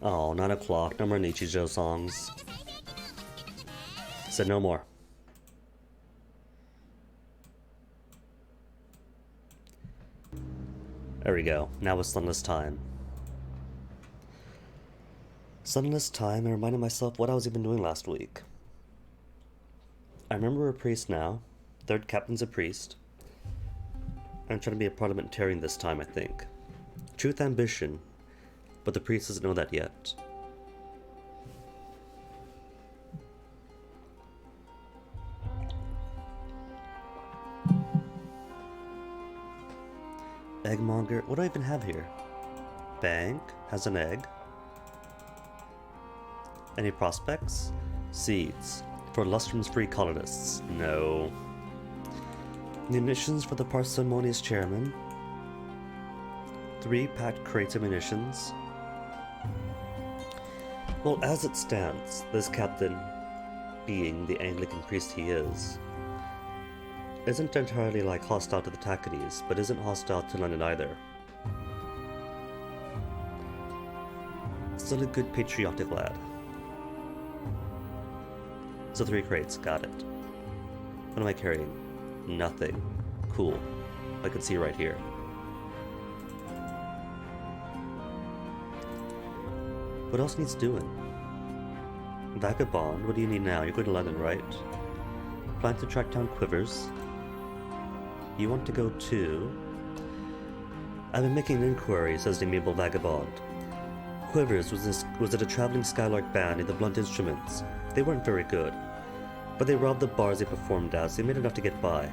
Oh, 9 o'clock. No more Nichijou songs. Said no more. There we go. Now it's Sunless Time. Sunless Time, I reminded myself what I was even doing last week. I remember we're a priest now. Third captain's a priest. I'm trying to be a parliamentarian this time, I think. Truth ambition, but the priest doesn't know that yet. Eggmonger, what do I even have here? Bank has an egg. Any prospects? Seeds for lustrum's free colonists. No. Munitions for the parsimonious chairman. 3 packed crates of munitions. Well, as it stands, this captain, being the Anglican priest he is, isn't entirely hostile to the Tackities, but isn't hostile to London either. Still a good patriotic lad. So 3 crates, got it. What am I carrying? Nothing. Cool. I can see right here. What else needs doing? Vagabond, what do you need now? You're going to London, right? Plan to track down Quivers. You want to go to... I've been making an inquiry, says the amiable Vagabond. Quivers was at a traveling Skylark band in the Blunt Instruments. They weren't very good, but they robbed the bars they performed at, so they made enough to get by.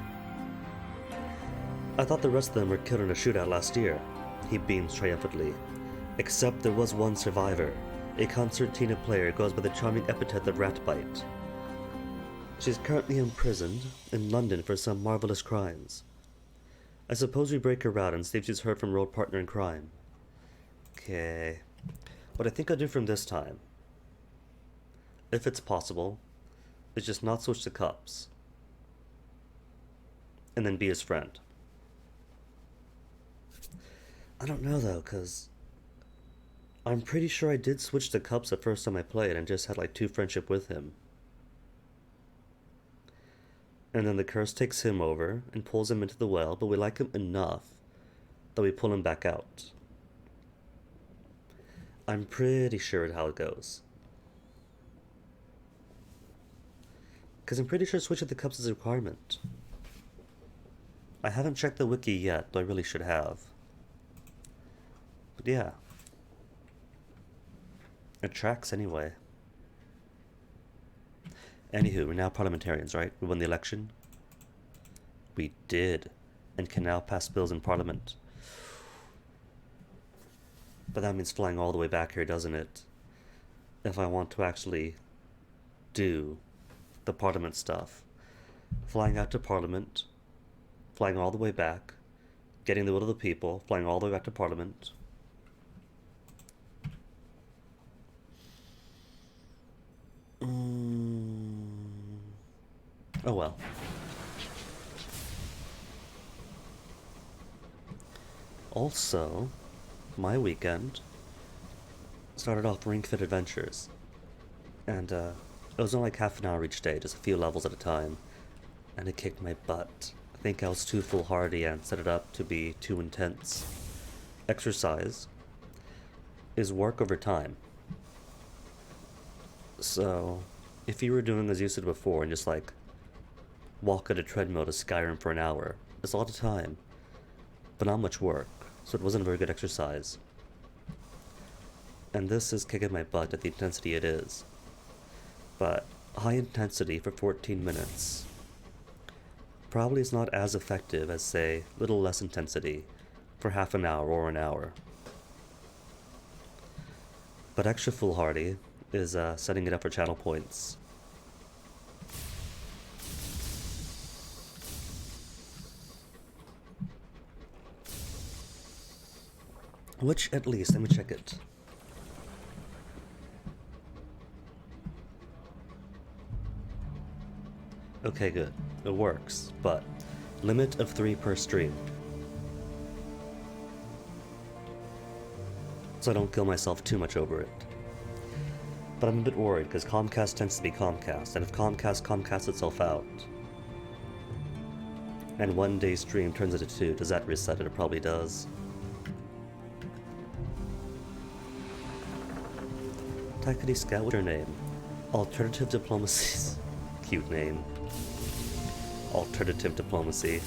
I thought the rest of them were killed in a shootout last year, he beams triumphantly. Except there was one survivor, a concertina player who goes by the charming epithet of Ratbite. She's currently imprisoned in London for some marvelous crimes. I suppose we break her out and see if she's heard from her old partner in crime. Okay. What I think I'll do from this time, if it's possible, is just not switch the cups. And then be his friend. I don't know though, cause I'm pretty sure I did switch the cups the first time I played and just had 2 friendship with him. And then the curse takes him over and pulls him into the well, but we like him enough that we pull him back out. I'm pretty sure how it goes. Because I'm pretty sure switching the cups is a requirement. I haven't checked the wiki yet, though I really should have. But yeah. It tracks anyway. Anywho, we're now parliamentarians, right? We won the election. We did, and can now pass bills in Parliament. But that means flying all the way back here, doesn't it? If I want to actually do the Parliament stuff. Flying out to Parliament, flying all the way back, getting the will of the people, flying all the way back to Parliament. Oh well. Also, my weekend started off Ring Fit Adventures. And it was only half an hour each day, just a few levels at a time. And it kicked my butt. I think I was too foolhardy and set it up to be too intense. Exercise is work over time. So, if you were doing as you said before and just walk at a treadmill to Skyrim for an hour, it's a lot of time, but not much work, so it wasn't a very good exercise. And this is kicking my butt at the intensity it is. But high intensity for 14 minutes probably is not as effective as, say, little less intensity for half an hour or an hour. But extra foolhardy is setting it up for channel points. Which, at least, let me check it. Okay, good. It works, but limit of 3 per stream. So I don't kill myself too much over it. But I'm a bit worried, because Comcast tends to be Comcast, and if Comcast itself out, and one day stream turns into 2, does that reset it? It probably does. Takati Scout, what's your name? Alternative Diplomacy. Cute name. Alternative Diplomacy.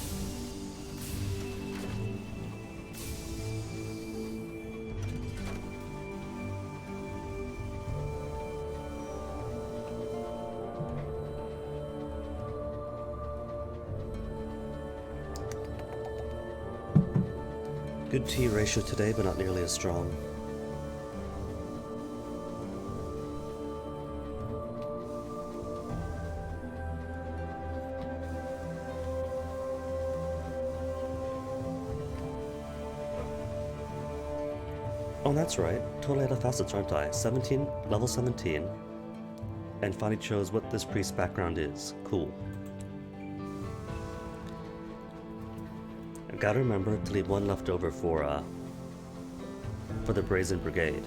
Good T ratio today, but not nearly as strong. Oh, that's right. Totally out of facets, aren't I? 17, level 17. And finally chose what this priest's background is. Cool. I gotta remember to leave one left over for the Brazen Brigade.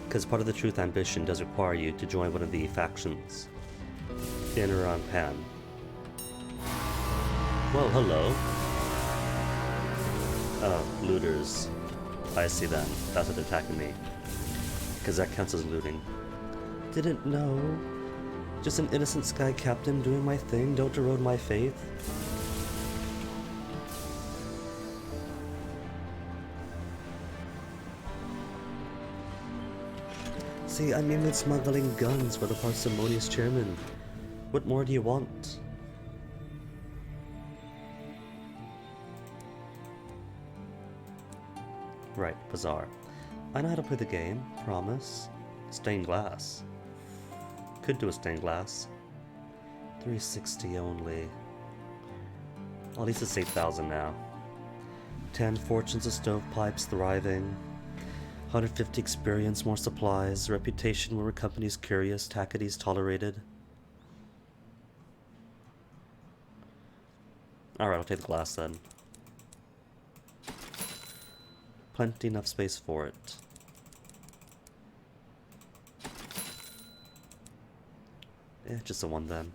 Because part of the Truth Ambition does require you to join one of the factions in or around Pan. Well, hello. Oh, looters. I see them. That's what they're attacking me. Because that counts as looting. Didn't know. Just an innocent sky captain doing my thing. Don't erode my faith. See, I'm even smuggling guns for the parsimonious chairman. What more do you want? Right, bizarre. I know how to play the game, promise. Stained glass. Could do a stained glass. 360 only. Well, at least it's 8,000 now. 10 fortunes of stovepipes thriving. 150 experience, more supplies. Reputation where company's curious. Tackity's tolerated. Alright, I'll take the glass then. Plenty enough space for it. Just the one then.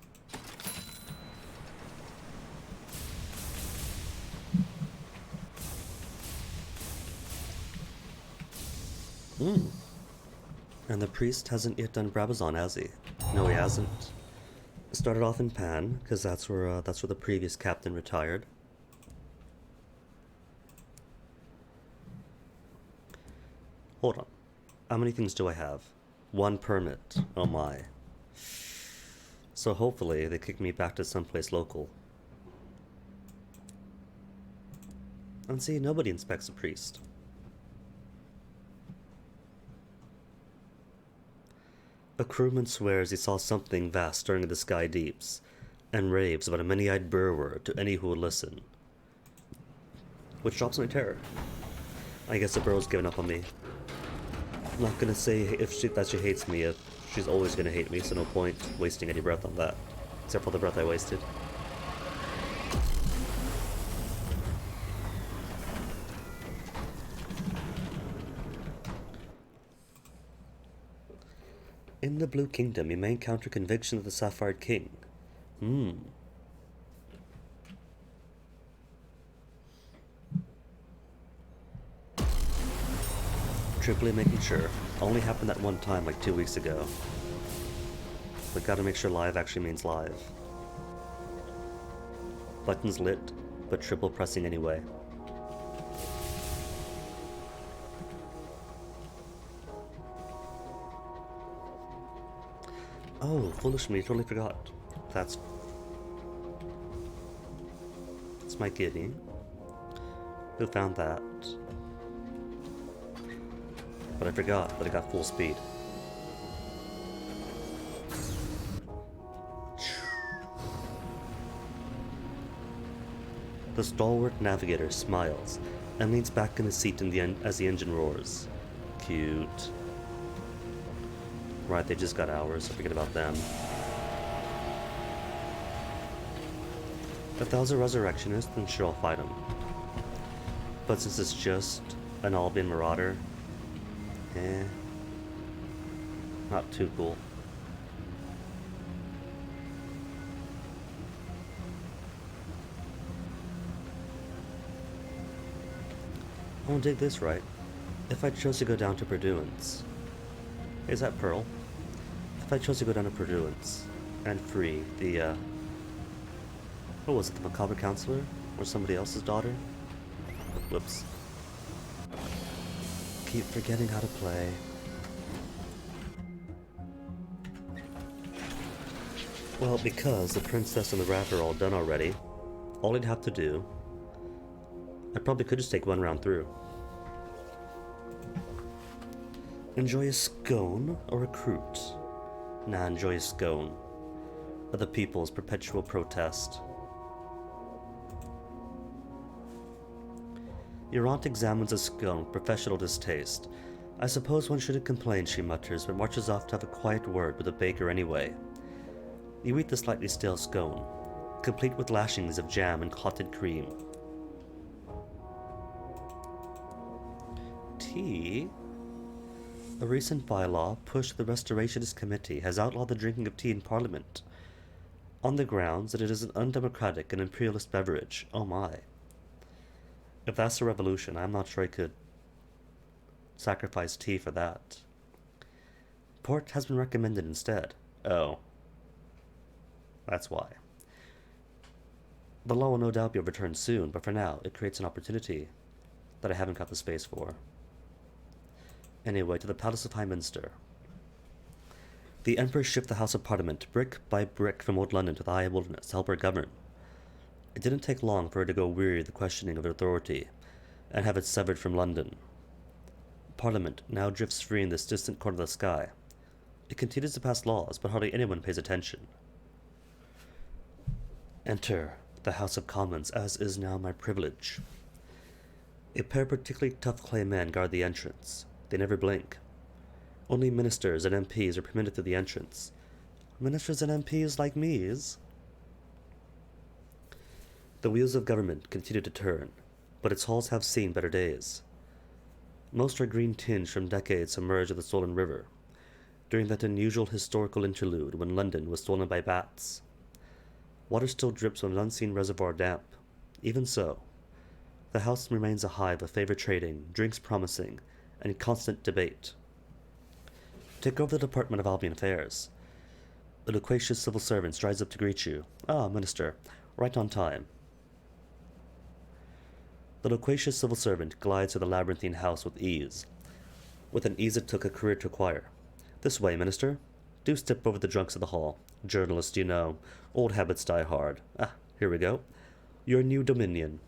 And the priest hasn't yet done Brabazon, has he? No, he hasn't. Started off in Pan, because that's where the previous captain retired. Hold on. How many things do I have? 1 permit. Oh my. So hopefully they kick me back to someplace local. And see, nobody inspects a priest. A crewman swears he saw something vast stirring in the sky deeps, and raves about a many-eyed burrower to any who will listen. Which drops my terror. I guess the burrow's given up on me. I'm not gonna say that she hates me if she's always gonna hate me, so no point wasting any breath on that. Except for the breath I wasted. In the Blue Kingdom, you may encounter conviction of the Sapphire King. Triply making sure. Only happened that one time like 2 weeks ago. But gotta make sure live actually means live. Buttons lit, but triple pressing anyway. Oh, foolish me, totally forgot. That's my kitty. Who found that? But I forgot that I got full speed. The stalwart navigator smiles and leans back in his seat as the engine roars. Cute. Right, they just got ours, so forget about them. If that was a resurrectionist, then sure, I'll fight him. But since it's just an Albion Marauder, Not too cool. I won't dig this right. If I chose to go down to Purduance. Is that Pearl? If I chose to go down to Purduance and free the, what was it, the Macabre Counselor? Or somebody else's daughter? Whoops. Keep forgetting how to play. Well, because the princess and the rat are all done already, all I'd have to do, I probably could just take one round through. Enjoy a scone or a croûte? Nah, enjoy a scone. Of the people's perpetual protest. Your aunt examines a scone with professional distaste. I suppose one shouldn't complain, she mutters, but marches off to have a quiet word with the baker anyway. You eat the slightly stale scone, complete with lashings of jam and clotted cream. Tea? A recent bylaw pushed to the Restorationist Committee has outlawed the drinking of tea in Parliament, on the grounds that it is an undemocratic and imperialist beverage. Oh my. If that's a revolution, I'm not sure I could sacrifice tea for that. Port has been recommended instead. Oh. That's why. The law will no doubt be overturned soon, but for now, it creates an opportunity that I haven't got the space for. Anyway, to the Palace of Highminster. The Emperor shipped the House of Parliament brick by brick from Old London to the High Wilderness to help her govern. It didn't take long for her to go weary of the questioning of her authority and have it severed from London. Parliament now drifts free in this distant corner of the sky. It continues to pass laws, but hardly anyone pays attention. Enter the House of Commons, as is now my privilege. A pair of particularly tough clay men guard the entrance. They never blink. Only ministers and MPs are permitted through the entrance. Ministers and MPs like me's. The wheels of government continue to turn, but its halls have seen better days. Most are green tinged from decades submerged in the stolen river, during that unusual historical interlude when London was stolen by bats. Water still drips from an unseen reservoir damp. Even so, the house remains a hive of favor trading, drinks promising, and constant debate. Take over the Department of Albion Affairs. A loquacious civil servant strides up to greet you. Ah, Minister, right on time. The loquacious civil servant glides through the labyrinthine house with an ease it took a career to acquire. This way, Minister. Do step over the drunks of the hall. Journalist, you know. Old habits die hard. Ah, here we go. Your new dominion.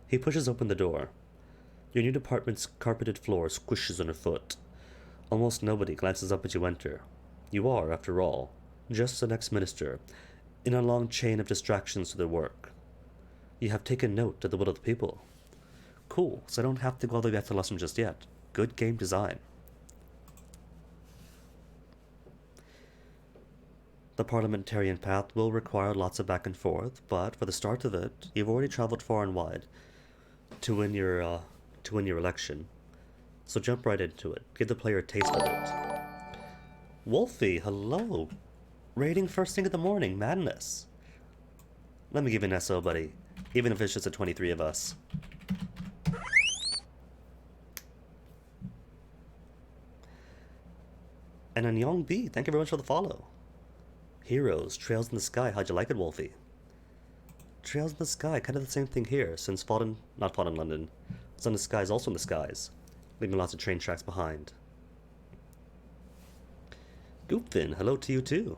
He pushes open the door. Your new department's carpeted floor squishes underfoot. Almost nobody glances up as you enter. You are, after all, just the next minister, in a long chain of distractions to their work. You have taken note of the will of the people. Cool, so I don't have to go all the way back to lesson just yet. Good game design. The parliamentarian path will require lots of back and forth, but for the start of it, you've already traveled far and wide to win your election. So jump right into it. Give the player a taste of it. Wolfie, hello. Raiding first thing in the morning, madness. Let me give you an SO, buddy, even if it's just the 23 of us. And Anyong B, thank you very much for the follow. Heroes, Trails in the Sky, how'd you like it, Wolfie? Trails in the Sky, kind of the same thing here, since not Fallen London. Sun in the Sky is also in the skies, leaving lots of train tracks behind. Goopfin, hello to you too.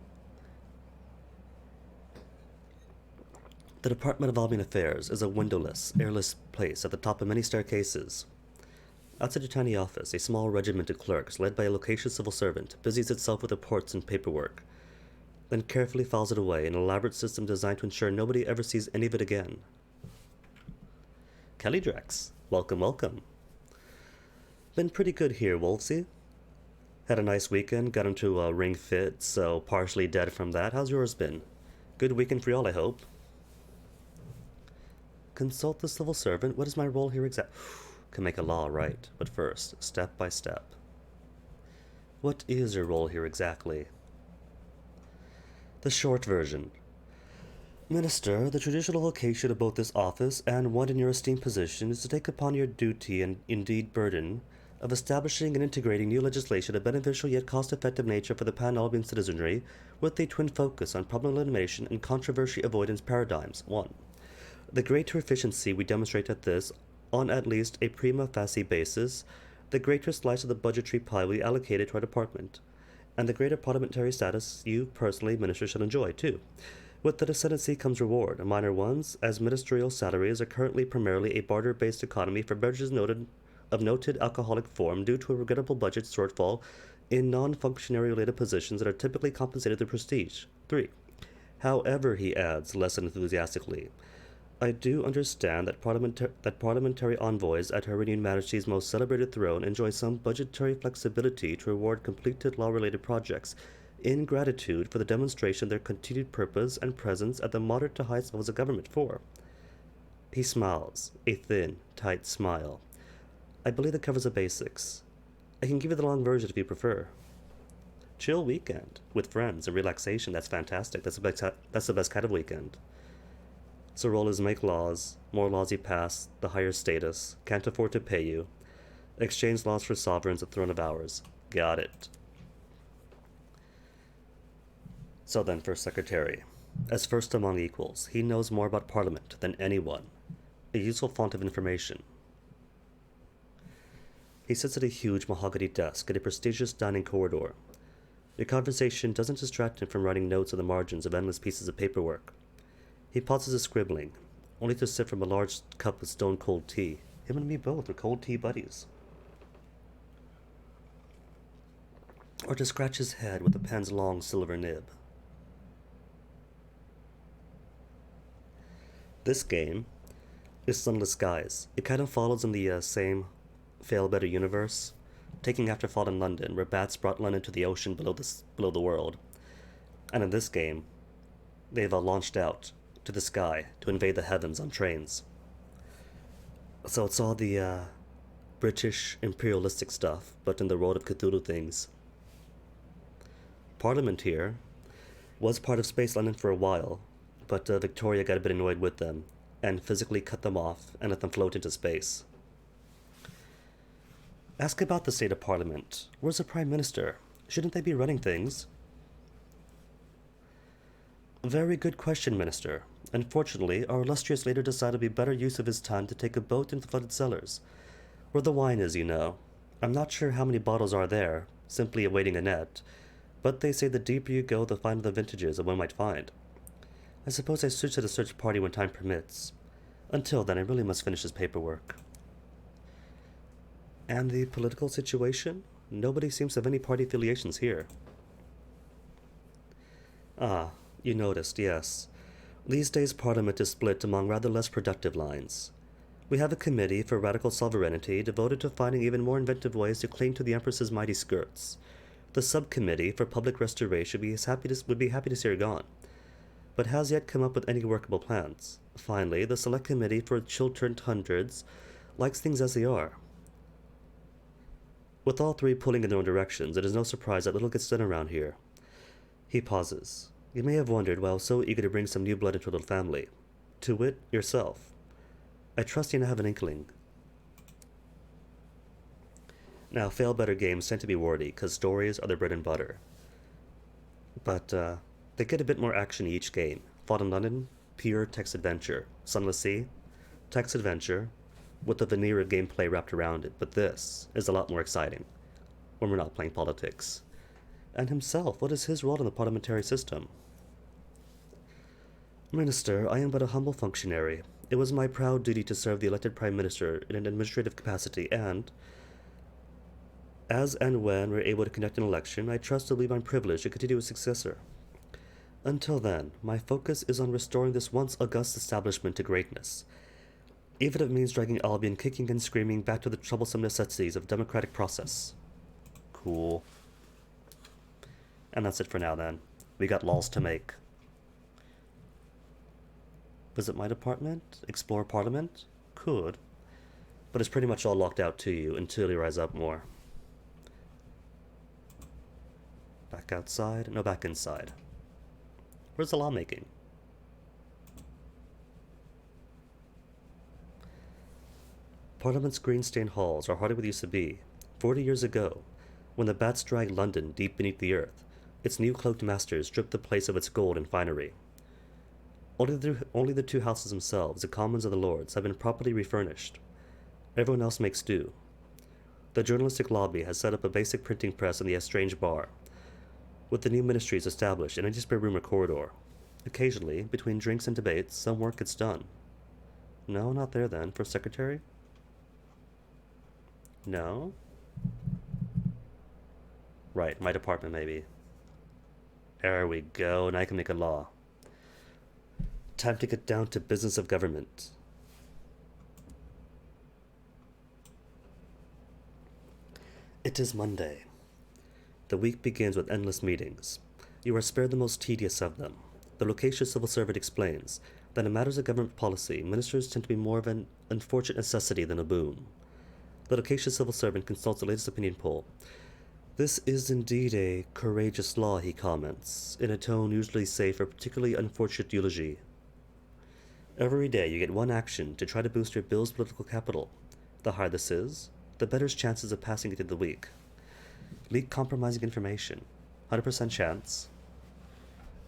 The Department of Albion Affairs is a windowless, airless place at the top of many staircases. Outside your tiny office, a small regiment of clerks, led by a loquacious civil servant, busies itself with reports and paperwork, then carefully files it away in an elaborate system designed to ensure nobody ever sees any of it again. Kelly Drex, welcome, welcome. Been pretty good here, Wolfsy. Had a nice weekend, got into a ring fit, so partially dead from that. How's yours been? Good weekend for y'all, I hope. Consult the civil servant? What is my role here exactly? Can make a law, right? But first, step by step. What is your role here exactly? The short version. Minister, the traditional vocation of both this office and one in your esteemed position is to take upon your duty and indeed burden of establishing and integrating new legislation of beneficial yet cost-effective nature for the pan-Albion citizenry with a twin focus on problem elimination and controversy avoidance paradigms. 1. The greater efficiency we demonstrate at this, on at least a prima facie basis, the greater slice of the budgetary pie we allocated to our department, and the greater parliamentary status you personally, Minister, shall enjoy, too. With the ascendancy comes reward, minor ones, as ministerial salaries are currently primarily a barter-based economy for beverages of noted alcoholic form due to a regrettable budget shortfall in non-functionary related positions that are typically compensated through prestige. 3. However, he adds, less enthusiastically, I do understand that parliamentary envoys at Her Renewed Majesty's most celebrated throne enjoy some budgetary flexibility to reward completed law-related projects in gratitude for the demonstration of their continued purpose and presence at the moderate to highest levels of government. 4. He smiles, a thin, tight smile. I believe that covers the basics. I can give you the long version if you prefer. Chill weekend with friends and relaxation. That's fantastic. That's the best kind of weekend. So role is make laws. More laws you pass, the higher status. Can't afford to pay you. Exchange laws for sovereigns, a throne of ours. Got it. So then, First Secretary. As first among equals, he knows more about Parliament than anyone. A useful font of information. He sits at a huge mahogany desk in a prestigious dining corridor. Your conversation doesn't distract him from writing notes on the margins of endless pieces of paperwork. He pauses his scribbling, only to sip from a large cup of stone-cold tea. Him and me both are cold tea buddies. Or to scratch his head with the pen's long silver nib. This game is Sunless Skies. It kind of follows in the same Fail Better universe, taking after Fallen London, where bats brought London to the ocean below the world. And in this game, they've launched out to the sky to invade the heavens on trains. So it's all the British imperialistic stuff, but in the world of Cthulhu things. Parliament here was part of Space London for a while, but Victoria got a bit annoyed with them and physically cut them off and let them float into space. Ask about the state of Parliament. Where's the Prime Minister? Shouldn't they be running things? Very good question, Minister. Unfortunately, our illustrious leader decided it would be better use of his time to take a boat into the flooded cellars, where the wine is, you know. I'm not sure how many bottles are there, simply awaiting a net, but they say the deeper you go, the finer the vintages that one might find. I suppose I switch to the search party when time permits. Until then, I really must finish this paperwork. And the political situation? Nobody seems to have any party affiliations here. Ah, you noticed, yes. These days Parliament is split among rather less productive lines. We have a committee for radical sovereignty devoted to finding even more inventive ways to cling to the Empress's mighty skirts. The subcommittee for public restoration would be happy to see her gone, but has yet come up with any workable plans. Finally, the select committee for Chiltern Hundreds likes things as they are. With all three pulling in their own directions, it is no surprise that little gets done around here. He pauses. You may have wondered why I was so eager to bring some new blood into a little family. To wit, yourself. I trust you now have an inkling. Now, fail better games tend to be wordy, because stories are their bread and butter. But, they get a bit more action each game. Fallen London, pure text adventure. Sunless Sea, text adventure, with the veneer of gameplay wrapped around it. But this is a lot more exciting, when we're not playing politics. And himself, what is his role in the parliamentary system? Minister, I am but a humble functionary. It was my proud duty to serve the elected Prime Minister in an administrative capacity, and as and when we're able to conduct an election, I trust to believe I'm privileged to continue as successor. Until then, my focus is on restoring this once august establishment to greatness, even if it means dragging Albion kicking and screaming back to the troublesome necessities of democratic process. Cool. And that's it for now then. We got laws to make. Visit my department? Explore Parliament? Could. But it's pretty much all locked out to you until you rise up more. Back outside? No, back inside. Where's the lawmaking? Parliament's green-stained halls are hardly what they used to be. 40 years ago, when the bats dragged London deep beneath the earth, its new cloaked masters stripped the place of its gold and finery. Only the two houses themselves, the Commons and the Lords, have been properly refurnished. Everyone else makes do. The journalistic lobby has set up a basic printing press in the Estrange bar, with the new ministries established in any spare room or corridor. Occasionally, between drinks and debates, some work gets done. No, not there then. For secretary? No? Right, my department maybe. There we go, and I can make a law. Time to get down to business of government. It is Monday. The week begins with endless meetings. You are spared the most tedious of them. The loquacious civil servant explains that in matters of government policy, ministers tend to be more of an unfortunate necessity than a boon. The loquacious civil servant consults the latest opinion poll. This is indeed a courageous law, he comments, in a tone usually safe for particularly unfortunate eulogy. Every day you get one action to try to boost your bill's political capital. The higher this is, the better its chances of passing it in the week. Leak compromising information. 100% chance.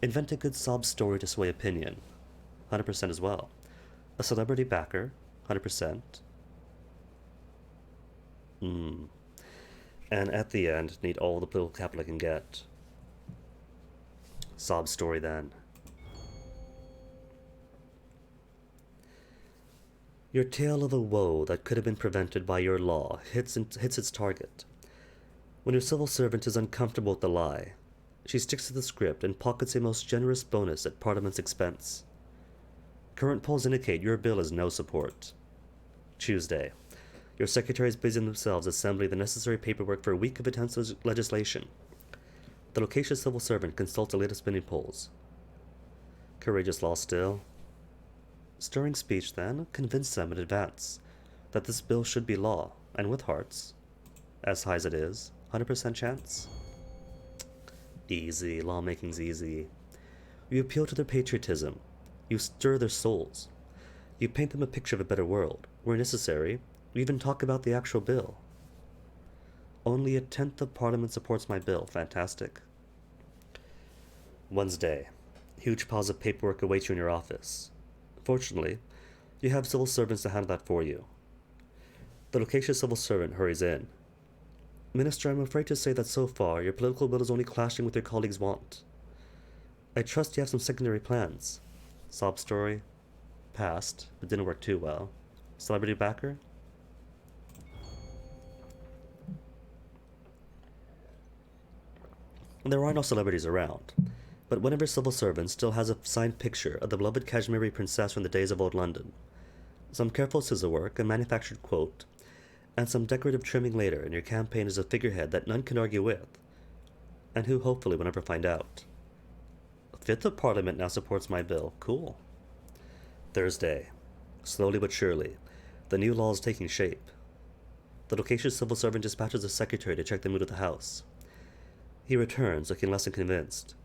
Invent a good sob story to sway opinion. 100% as well. A celebrity backer. 100%. And at the end, need all the political capital I can get. Sob story then. Your tale of a woe that could have been prevented by your law hits its target. When your civil servant is uncomfortable with the lie, she sticks to the script and pockets a most generous bonus at Parliament's expense. Current polls indicate your bill has no support. Tuesday. Your secretaries busy themselves assembling the necessary paperwork for a week of intense legislation. The loquacious civil servant consults the latest opinion polls. Courageous law still. Stirring speech, then, convince them in advance that this bill should be law, and with hearts, as high as it is, 100% chance. Easy, lawmaking's easy. You appeal to their patriotism. You stir their souls. You paint them a picture of a better world. Where necessary, you even talk about the actual bill. Only a tenth of Parliament supports my bill. Fantastic. Wednesday. Huge piles of paperwork await you in your office. Fortunately, you have civil servants to handle that for you. The loquacious civil servant hurries in. Minister, I'm afraid to say that so far, your political will is only clashing with your colleagues' want. I trust you have some secondary plans. Sob story. Passed, but didn't work too well. Celebrity backer? There are no celebrities around, but one of your civil servants still has a signed picture of the beloved Kashmiri princess from the days of old London. Some careful scissor work, a manufactured quote, and some decorative trimming later, and your campaign is a figurehead that none can argue with, and who hopefully will never find out. A fifth of Parliament now supports my bill. Cool. Thursday. Slowly but surely, the new law is taking shape. The loquacious civil servant dispatches a secretary to check the mood of the House. He returns, looking less than convinced.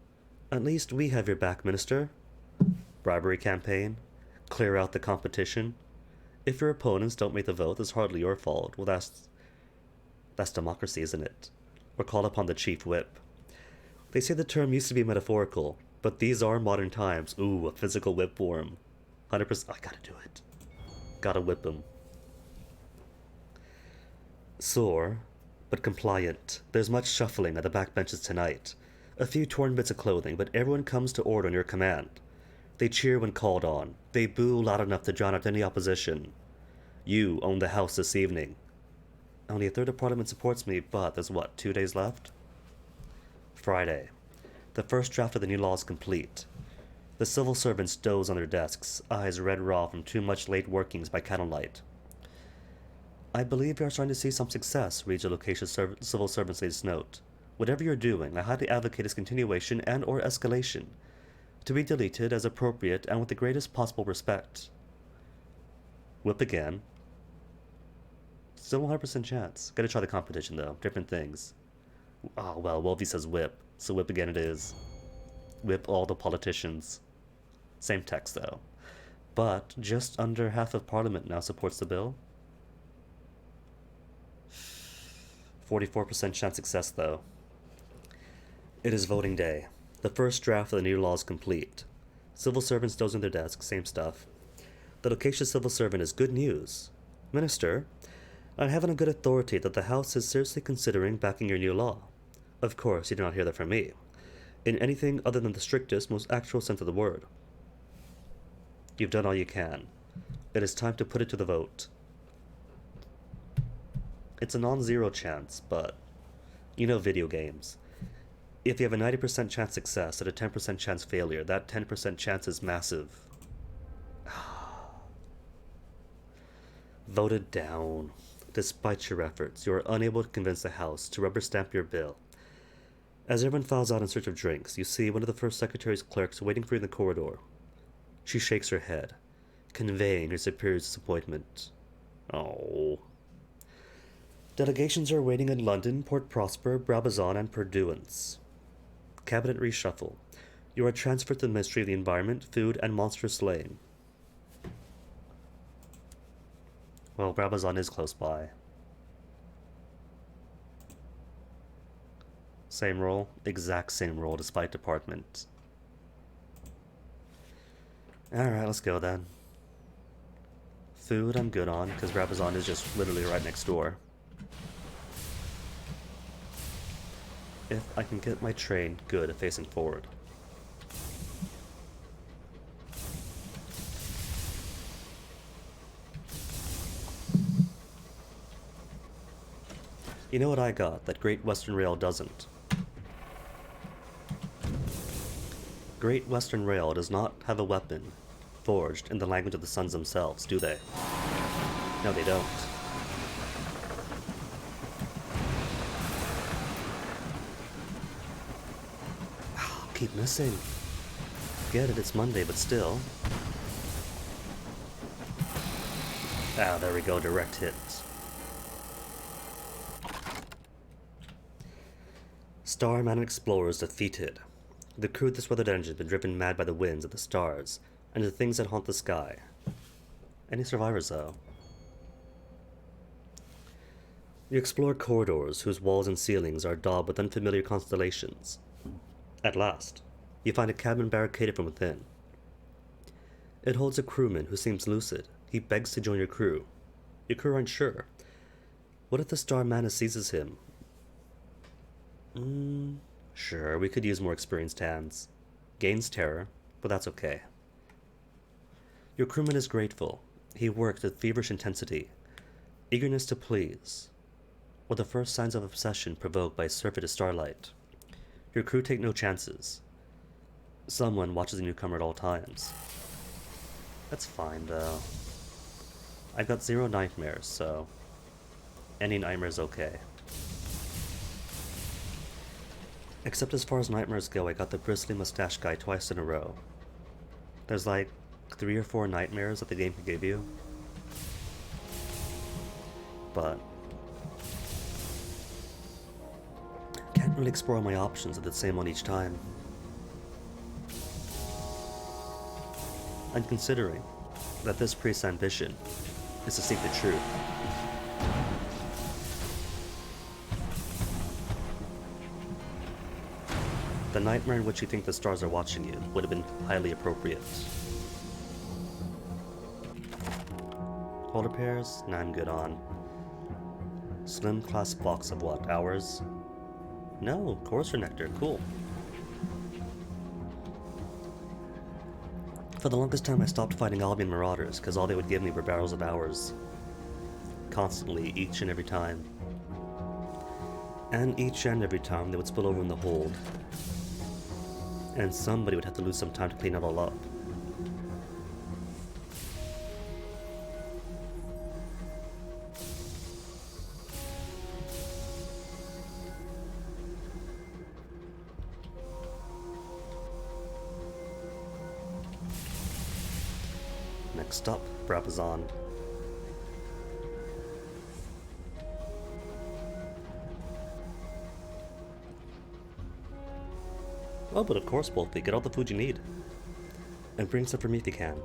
At least we have your back, Minister. Bribery campaign? Clear out the competition? If your opponents don't make the vote, it's hardly your fault. Well, that's democracy, isn't it? Or call upon the chief whip. They say the term used to be metaphorical, but these are modern times. Ooh, a physical whip form. 100%. I gotta do it. Gotta whip him. Sore, but compliant. There's much shuffling at the backbenches tonight. A few torn bits of clothing, but everyone comes to order on your command. They cheer when called on. They boo loud enough to drown out any opposition. You own the House this evening. Only a third of Parliament supports me, but there's 2 days left? Friday. The first draft of the new law is complete. The civil servants doze on their desks, eyes red raw from too much late workings by candlelight. I believe you are starting to see some success, reads a loquacious civil servant's latest note. Whatever you're doing, I highly advocate its continuation and or escalation, to be deleted as appropriate and with the greatest possible respect. Whip again. Still 100% chance. Gotta try the competition though. Different things. Oh well, Wolfie says whip. So whip again it is. Whip all the politicians. Same text though. But just under half of Parliament now supports the bill. 44% chance success though. It is voting day. The first draft of the new law is complete. Civil servants dozing their desks, same stuff. The loquacious civil servant is good news. Minister, I have on good authority that the House is seriously considering backing your new law. Of course, you did not hear that from me. In anything other than the strictest, most actual sense of the word. You've done all you can. It is time to put it to the vote. It's a non-zero chance, but you know video games. If you have a 90% chance success and a 10% chance failure, that 10% chance is massive. Voted down. Despite your efforts, you are unable to convince the House to rubber stamp your bill. As everyone files out in search of drinks, you see one of the first secretary's clerks waiting for you in the corridor. She shakes her head, conveying her superior's disappointment. Oh. Delegations are waiting in London, Port Prosper, Brabazon, and Purduance. Cabinet reshuffle. You are transferred to the Ministry of the Environment, Food, and Monster Slaying. Well, Brabazon is close by. Same role, exact same role despite department. Alright, let's go then. Food I'm good on, because Brabazon is just literally right next door. If I can get my train good at facing forward. You know what I got that Great Western Rail doesn't? Great Western Rail does not have a weapon forged in the language of the Suns themselves, do they? No, they don't. Keep missing. Get it, it's Monday, but still. Ah, there we go, direct hits. Starman and Explorers defeated. The crew of this weathered engine has been driven mad by the winds of the stars and the things that haunt the sky. Any survivors, though? You explore corridors whose walls and ceilings are daubed with unfamiliar constellations. At last, you find a cabin barricaded from within. It holds a crewman who seems lucid. He begs to join your crew. Your crew aren't sure. What if the Star Mana seizes him? Sure, we could use more experienced hands. Gains terror, but that's okay. Your crewman is grateful. He worked with feverish intensity, eagerness to please, with the first signs of obsession provoked by surfeited starlight. Your crew take no chances. Someone watches the newcomer at all times. That's fine, though. I've got 0 nightmares, so any nightmare is okay. Except as far as nightmares go, I got the bristly mustache guy twice in a row. There's like 3 or 4 nightmares that the game can give you. But can't really explore my options at the same one each time. I'm considering that this priest's ambition is to seek the truth. The nightmare in which you think the stars are watching you would have been highly appropriate. Hull repairs? Nah, I'm good on. Slim class blocks of what? Hours? No, Courser Nectar, cool. For the longest time I stopped fighting Albion Marauders, because all they would give me were barrels of hours. Constantly, each and every time. And each and every time they would spill over in the hold. And somebody would have to lose some time to clean it all up. Next up, Brabazon. Oh, but of course, Wolfie, get all the food you need. And bring some for me if you can.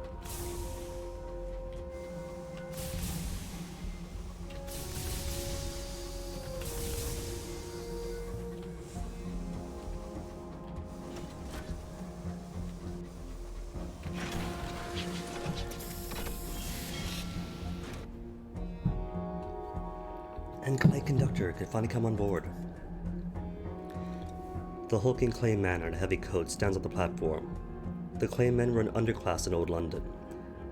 And Clay Conductor could finally come on board. The hulking clay man in a heavy coat stands on the platform. The clay men were an underclass in old London.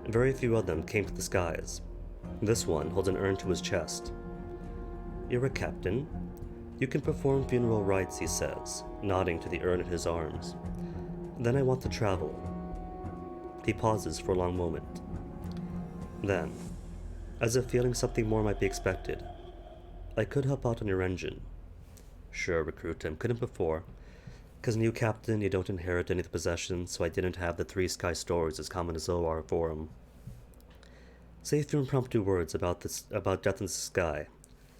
Very few of them came to the skies. This one holds an urn to his chest. You're a captain. You can perform funeral rites, he says, nodding to the urn in his arms. Then I want to travel. He pauses for a long moment. Then, as if feeling something more might be expected, I could help out on your engine. Sure, recruit him. Couldn't before. 'Cause new captain, you don't inherit any of the possessions, so I didn't have the 3 sky stories as common as Zoar for him. Say a few impromptu words about death in the sky.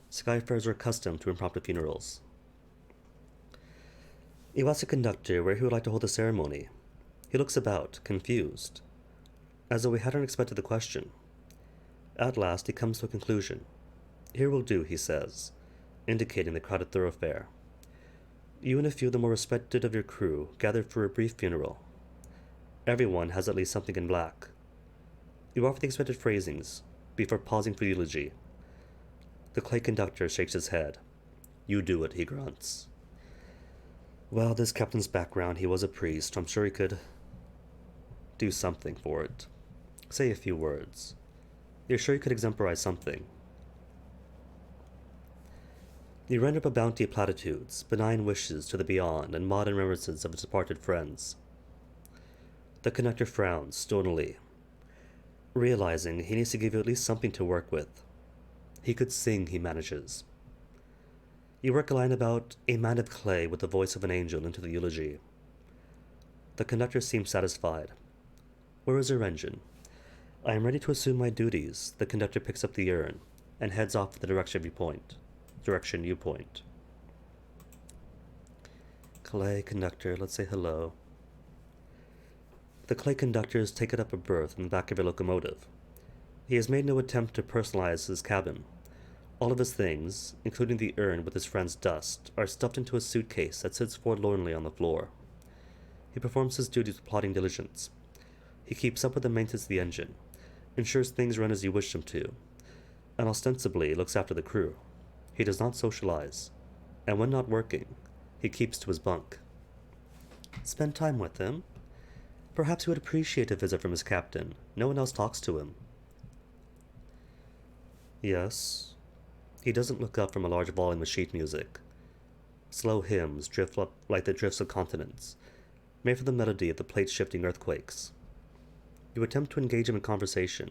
Skyfarers are accustomed to impromptu funerals. You ask the conductor where he would like to hold the ceremony. He looks about, confused, as though he hadn't expected the question. At last he comes to a conclusion. Here will do, he says, indicating the crowded thoroughfare. You and a few of the more respected of your crew gathered for a brief funeral. Everyone has at least something in black. You offer the expected phrasings before pausing for eulogy. The clay conductor shakes his head. You do it, he grunts. Well, this captain's background, he was a priest. I'm sure he could do something for it. Say a few words. You're sure you could exemplarize something. You render up a bounty of platitudes, benign wishes to the beyond, and modern remembrances of his departed friends. The conductor frowns stonily, realizing he needs to give you at least something to work with. He could sing, he manages. You work a line about a man of clay with the voice of an angel into the eulogy. The conductor seems satisfied. Where is your engine? I am ready to assume my duties. The conductor picks up the urn and heads off in the direction you point. Clay conductor, let's say hello. The clay conductors take it up a berth in the back of a locomotive. He has made no attempt to personalize his cabin. All of his things, including the urn with his friend's dust, are stuffed into a suitcase that sits forlornly on the floor. He performs his duties with plodding diligence. He keeps up with the maintenance of the engine, ensures things run as you wish them to, and ostensibly looks after the crew. He does not socialize, and when not working, he keeps to his bunk. Spend time with him. Perhaps he would appreciate a visit from his captain. No one else talks to him. Yes. He doesn't look up from a large volume of sheet music. Slow hymns drift up like the drifts of continents, made for the melody of the plate-shifting earthquakes. You attempt to engage him in conversation.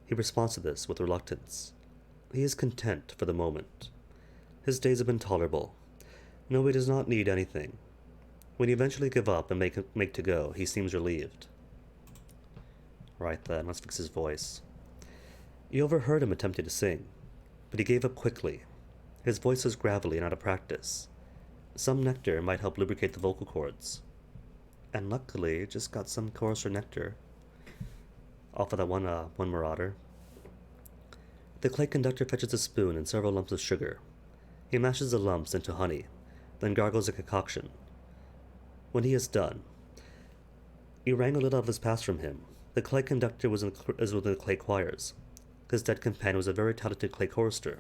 He responds to this with reluctance. He is content for the moment. His days have been tolerable. No, he does not need anything. When you eventually give up and make to go, he seems relieved. Right then, let's fix his voice. You overheard him attempting to sing, but he gave up quickly. His voice was gravelly and out of practice. Some nectar might help lubricate the vocal cords. And luckily, just got some coarser nectar off of that one marauder. The clay conductor fetches a spoon and several lumps of sugar. He mashes the lumps into honey, then gargles a concoction. When he is done, you wrang a little of his past from him. The clay conductor was within the clay choirs. His dead companion was a very talented clay chorister.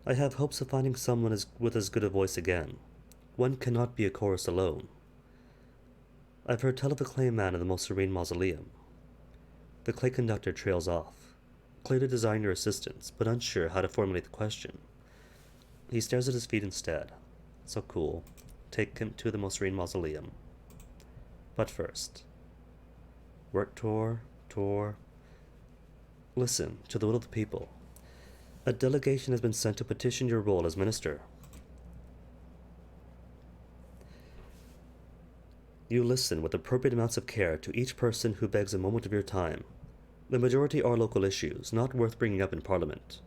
I have hopes of finding someone with as good a voice again. One cannot be a chorus alone. I've heard tell of a clay man in the most serene mausoleum. The clay conductor trails off, clear to design your assistance, but unsure how to formulate the question. He stares at his feet instead. So cool. Take him to the most serene mausoleum. But first, work tour. Listen to the will of the people. A delegation has been sent to petition your role as minister. You listen with appropriate amounts of care to each person who begs a moment of your time. The majority are local issues, not worth bringing up in Parliament,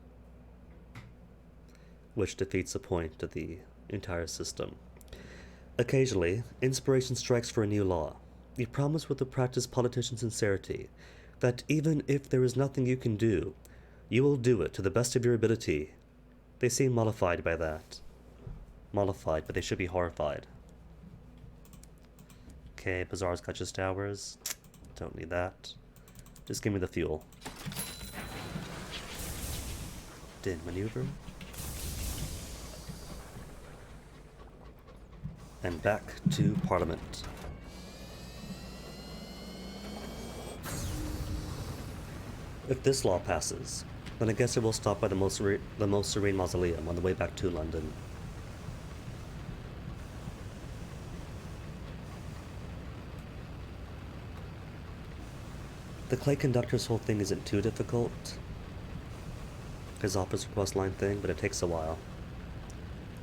which defeats the point of the entire system. Occasionally, inspiration strikes for a new law. You promise with the practiced politician sincerity that even if there is nothing you can do, you will do it to the best of your ability. They seem mollified by that. Mollified, but they should be horrified. Okay, Bazaar's got just hours. Don't need that. Just give me the fuel. Din maneuver. And back to Parliament. If this law passes, then I guess it will stop by the most serene mausoleum on the way back to London. The Clay Conductor's whole thing isn't too difficult. His office request line thing, but it takes a while.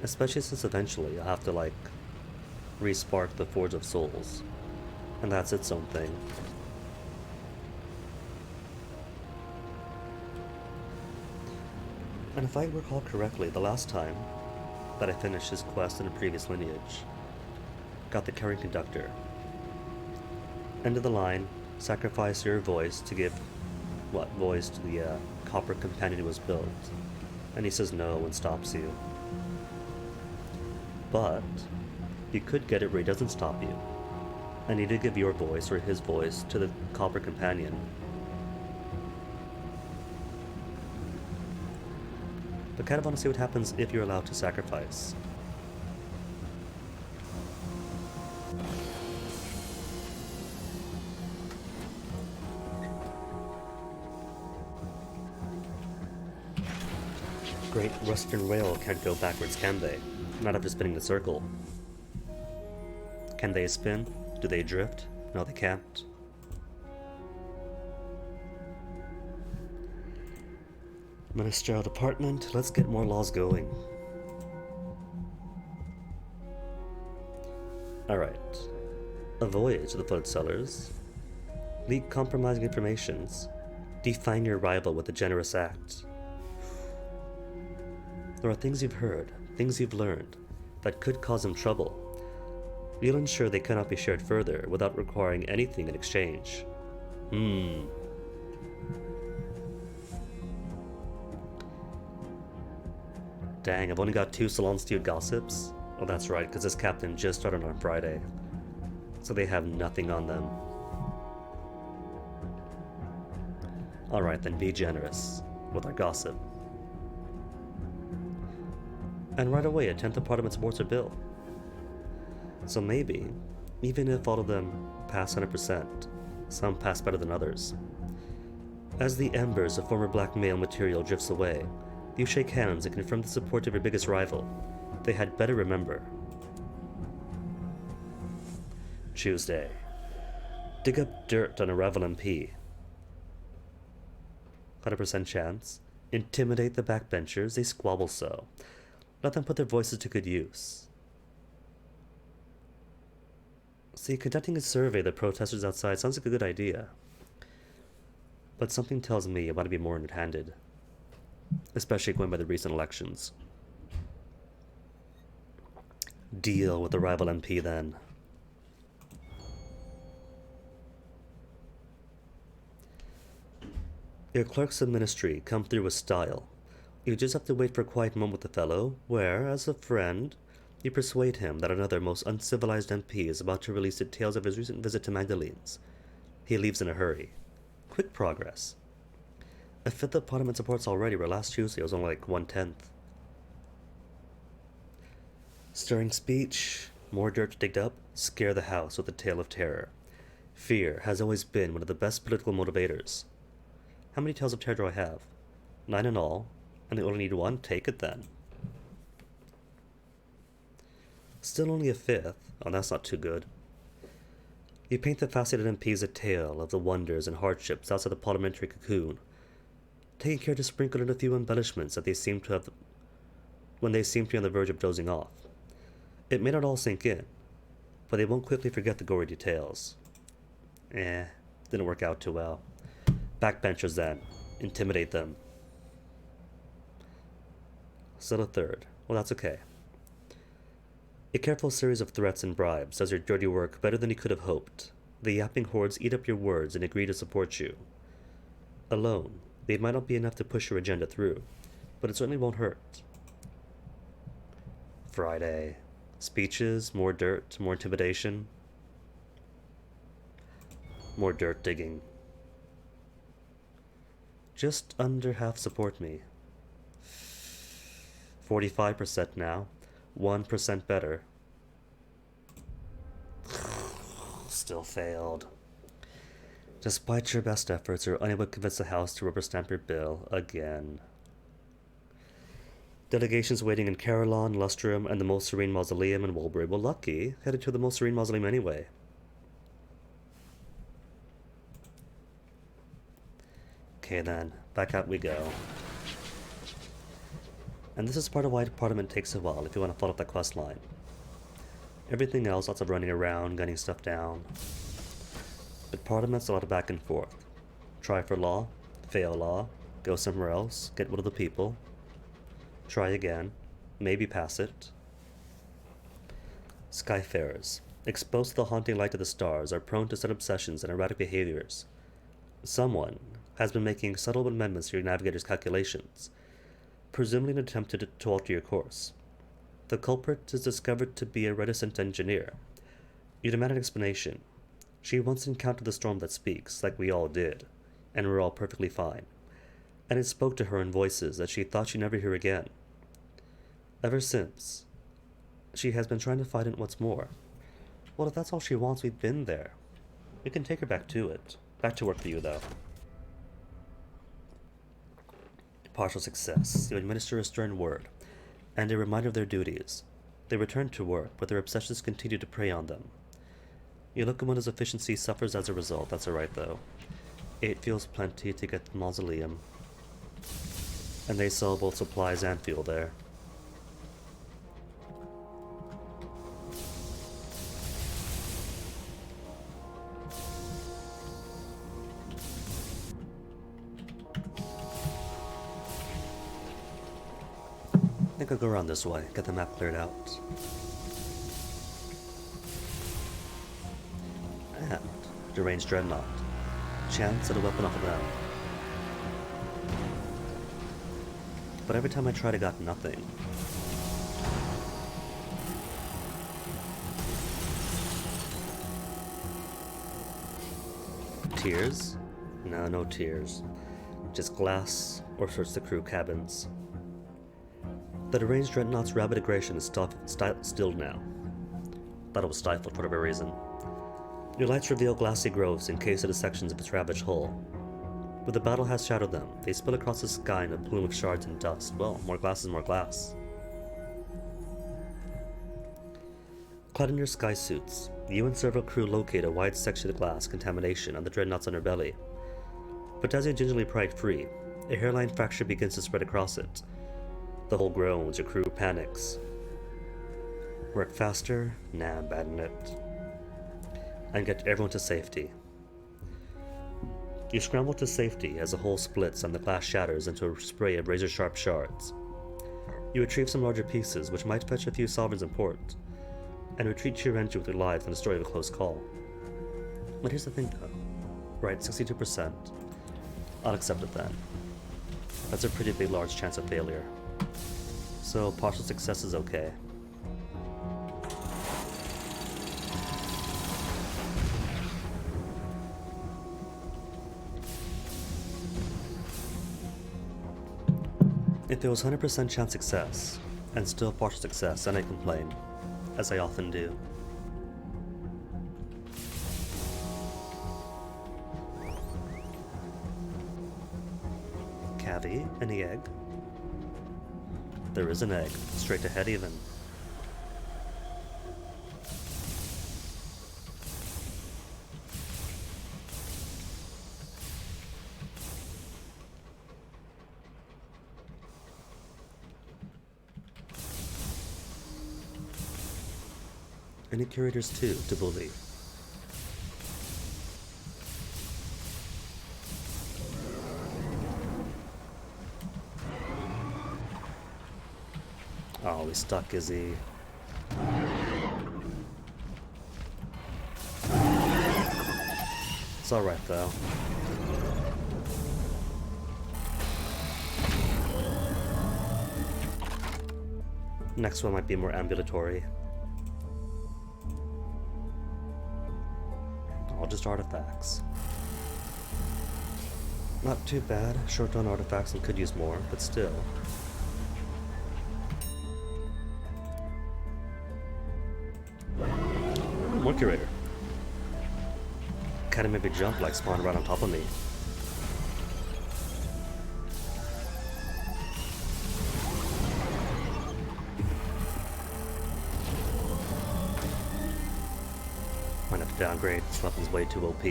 Especially since eventually I'll have to, like, respark the Forge of Souls. And that's its own thing. And if I recall correctly, the last time that I finished his quest in a previous lineage, got the Carrying Conductor. End of the line, sacrifice your voice to give, voice to the copper companion who was built. And he says no and stops you. But you could get it where he doesn't stop you. And you did give your voice or his voice to the copper companion. But kind of want to see what happens if you're allowed to sacrifice. Great Western Rail can't go backwards, can they? Not after spinning the circle. Can they spin? Do they drift? No, they can't. Ministerial Department, let's get more laws going. Alright. A voyage to the Flood Cellars. Leak compromising informations. Define your rival with a generous act. There are things you've heard, things you've learned, that could cause them trouble. You'll ensure they cannot be shared further without requiring anything in exchange. Dang, I've only got 2 salon-stewed gossips. Oh, that's right, because this captain just started on Friday. So they have nothing on them. Alright then, be generous with our gossip. And right away, a 10th of Parliament supports a bill. So maybe, even if all of them pass 100%, some pass better than others. As the embers of former black male material drifts away, you shake hands and confirm the support of your biggest rival. They had better remember. Tuesday. Dig up dirt on a rival MP. 100% chance. Intimidate the backbenchers, they squabble so. Let them put their voices to good use. See, conducting a survey of the protesters outside sounds like a good idea. But something tells me I want to be more underhanded. Especially going by the recent elections. Deal with the rival MP then. Your clerks of ministry come through with style. You just have to wait for a quiet moment with the fellow, where, as a friend, you persuade him that another most uncivilized MP is about to release details of his recent visit to Magdalene's. He leaves in a hurry. Quick progress. A 5th of Parliament supports already, where last Tuesday was only like 1/10. Stirring speech, more dirt digged up, scare the house with a tale of terror. Fear has always been one of the best political motivators. How many tales of terror do I have? 9 in all, and they only need 1? Take it then. Still only a 5th. Oh, that's not too good. You paint the fascinated MPs a tale of the wonders and hardships outside the parliamentary cocoon, taking care to sprinkle in a few embellishments that they seem to have when they seem to be on the verge of dozing off. It may not all sink in, but they won't quickly forget the gory details. Didn't work out too well. Backbenchers then. Intimidate them. Still a 3rd. Well, that's okay. A careful series of threats and bribes does your dirty work better than you could have hoped. The yapping hordes eat up your words and agree to support you. Alone, they might not be enough to push your agenda through, but it certainly won't hurt. Friday. Speeches, more dirt, more intimidation. More dirt digging. Just under half support me. 45% now. 1% better. Still failed. Despite your best efforts, you're unable to convince the House to rubber stamp your bill again. Delegations waiting in Carillon, Lustrum, and the Most Serene Mausoleum in Woolbury. Well, lucky. Headed to the Most Serene Mausoleum anyway. Okay then, back out we go. And this is part of why Parliament takes a while, if you want to follow up that quest line. Everything else, lots of running around, gunning stuff down. But Parliament's a lot of back and forth. Try for law, fail law, go somewhere else, get rid of the people. Try again, maybe pass it. Skyfarers, exposed to the haunting light of the stars, are prone to sudden obsessions and erratic behaviors. Someone has been making subtle amendments to your navigator's calculations, presumably in an attempt to alter your course. The culprit is discovered to be a reticent engineer. You demand an explanation. She once encountered the storm that speaks, like we all did, and we're all perfectly fine. And it spoke to her in voices that she thought she'd never hear again. Ever since, she has been trying to find it once more. Well, if that's all she wants, we've been there. We can take her back to it. Back to work for you, though. Partial success. You administer a stern word, and a reminder of their duties. They return to work, but their obsessions continue to prey on them. Your locomotive's efficiency suffers as a result. That's alright, though. 8 feels plenty to get to the mausoleum. And they sell both supplies and fuel there. I think I'll go around this way, get the map cleared out. And deranged dreadnought. Chance at a weapon off of them. But every time I tried, I got nothing. Tears? No, no tears. Just glass or search the crew cabins. The deranged dreadnought's rapid aggression is stilled now. Thought it was stifled for whatever reason. Your lights reveal glassy groves encased into sections of its ravaged hull. But the battle has shattered them. They spill across the sky in a plume of shards and dust. Well, more glass is more glass. Clad in your sky suits, you and several crew locate a wide section of glass contamination on the dreadnought's underbelly. But as you gingerly pry it free, a hairline fracture begins to spread across it. The hull groans, your crew panics. Work faster? Nah, I'm bad in it. And get everyone to safety. You scramble to safety as the hull splits and the glass shatters into a spray of razor-sharp shards. You retrieve some larger pieces, which might fetch a few sovereigns in port, and retreat to your engine with your lives in the story of a close call. But here's the thing though. Right, 62%. I'll accept it then. That's a pretty big large chance of failure. So partial success is okay. If it was 100% chance success, and still partial success, then I complain, as I often do. Cavi, any egg? There is an egg, straight ahead even. Any curators too, to believe. Oh, he's stuck, is he? It's alright though. Next one might be more ambulatory. All just artifacts. Not too bad. Short on artifacts and could use more, but still. More curator. Kinda made me jump, like spawned right on top of me. Might have to downgrade. This weapon's way too OP.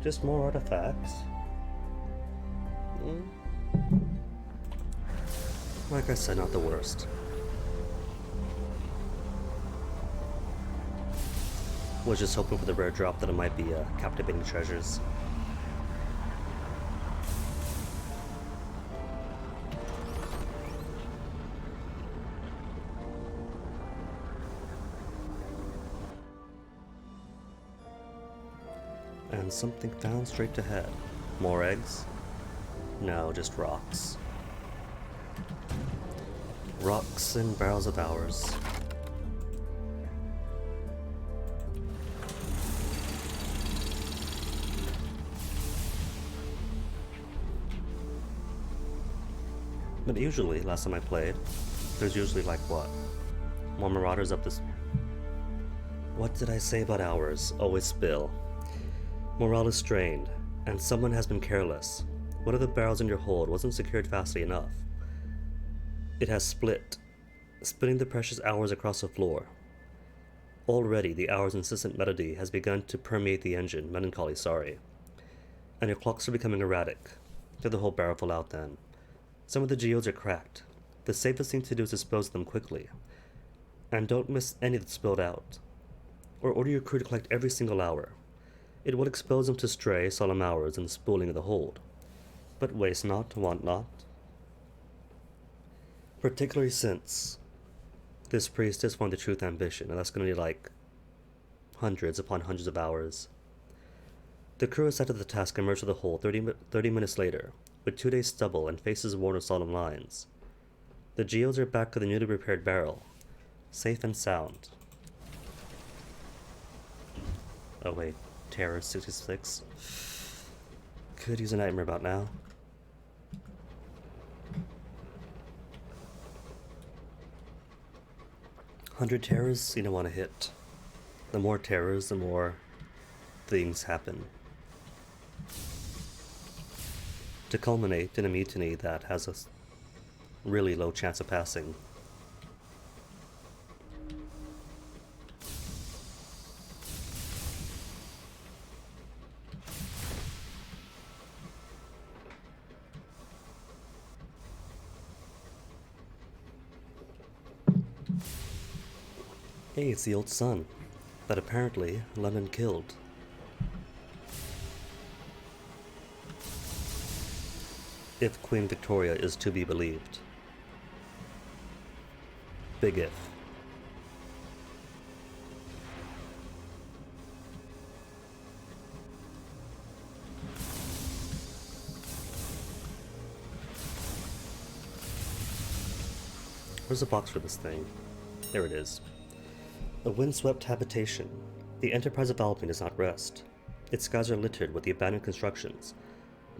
Just more artifacts. Like I said, not the worst. Was just hoping for the rare drop that it might be captivating treasures. And something found straight ahead. More eggs? No, just rocks. Rocks and barrels of ours. But usually, last time I played, there's usually like what? More marauders up this... What did I say about ours? Always spill. Morale is strained, and someone has been careless. One of the barrels in your hold wasn't secured fastly enough. It has split, spitting the precious hours across the floor. Already, the hour's insistent melody has begun to permeate the engine, melancholy sorry. And your clocks are becoming erratic. Get the whole barrel full out then. Some of the geodes are cracked. The safest thing to do is dispose of them quickly. And don't miss any that's spilled out. Or order your crew to collect every single hour. It will expose them to stray, solemn hours and spooling of the hold. But waste not, want not. Particularly since this priestess found the truth ambition, and that's going to be like hundreds upon hundreds of hours. The crew is set to the task and emerge to the hold 30 minutes later, with 2 days stubble and faces worn with solemn lines. The geodes are back to the newly repaired barrel, safe and sound. Oh wait. Terror 66. Could use a nightmare about now. $100 terrors you don't want to hit. The more terrors, the more things happen. To culminate in a mutiny that has a really low chance of passing. Hey, it's the old sun that apparently London killed. If Queen Victoria is to be believed. Big if. Where's the box for this thing? There it is. A windswept habitation. The Enterprise of Albion does not rest. Its skies are littered with the abandoned constructions,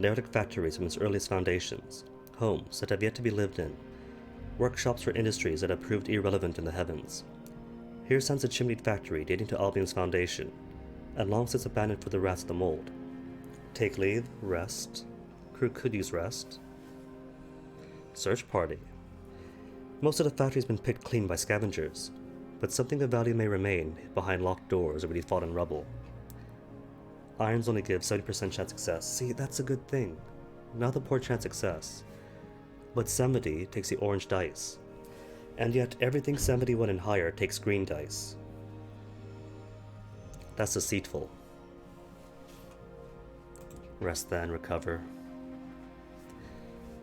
derelict factories from its earliest foundations, homes that have yet to be lived in, workshops for industries that have proved irrelevant in the heavens. Here stands a chimneyed factory dating to Albion's foundation, and long since abandoned for the rats of the mold. Take leave, rest. Crew could use rest. Search party. Most of the factory's been picked clean by scavengers, but something of value may remain behind locked doors or beneath fallen rubble. Irons only give 70% chance success. See, that's a good thing. Not a poor chance success. But 70 takes the orange dice. And yet everything 71 and higher takes green dice. That's deceitful. Rest then, recover.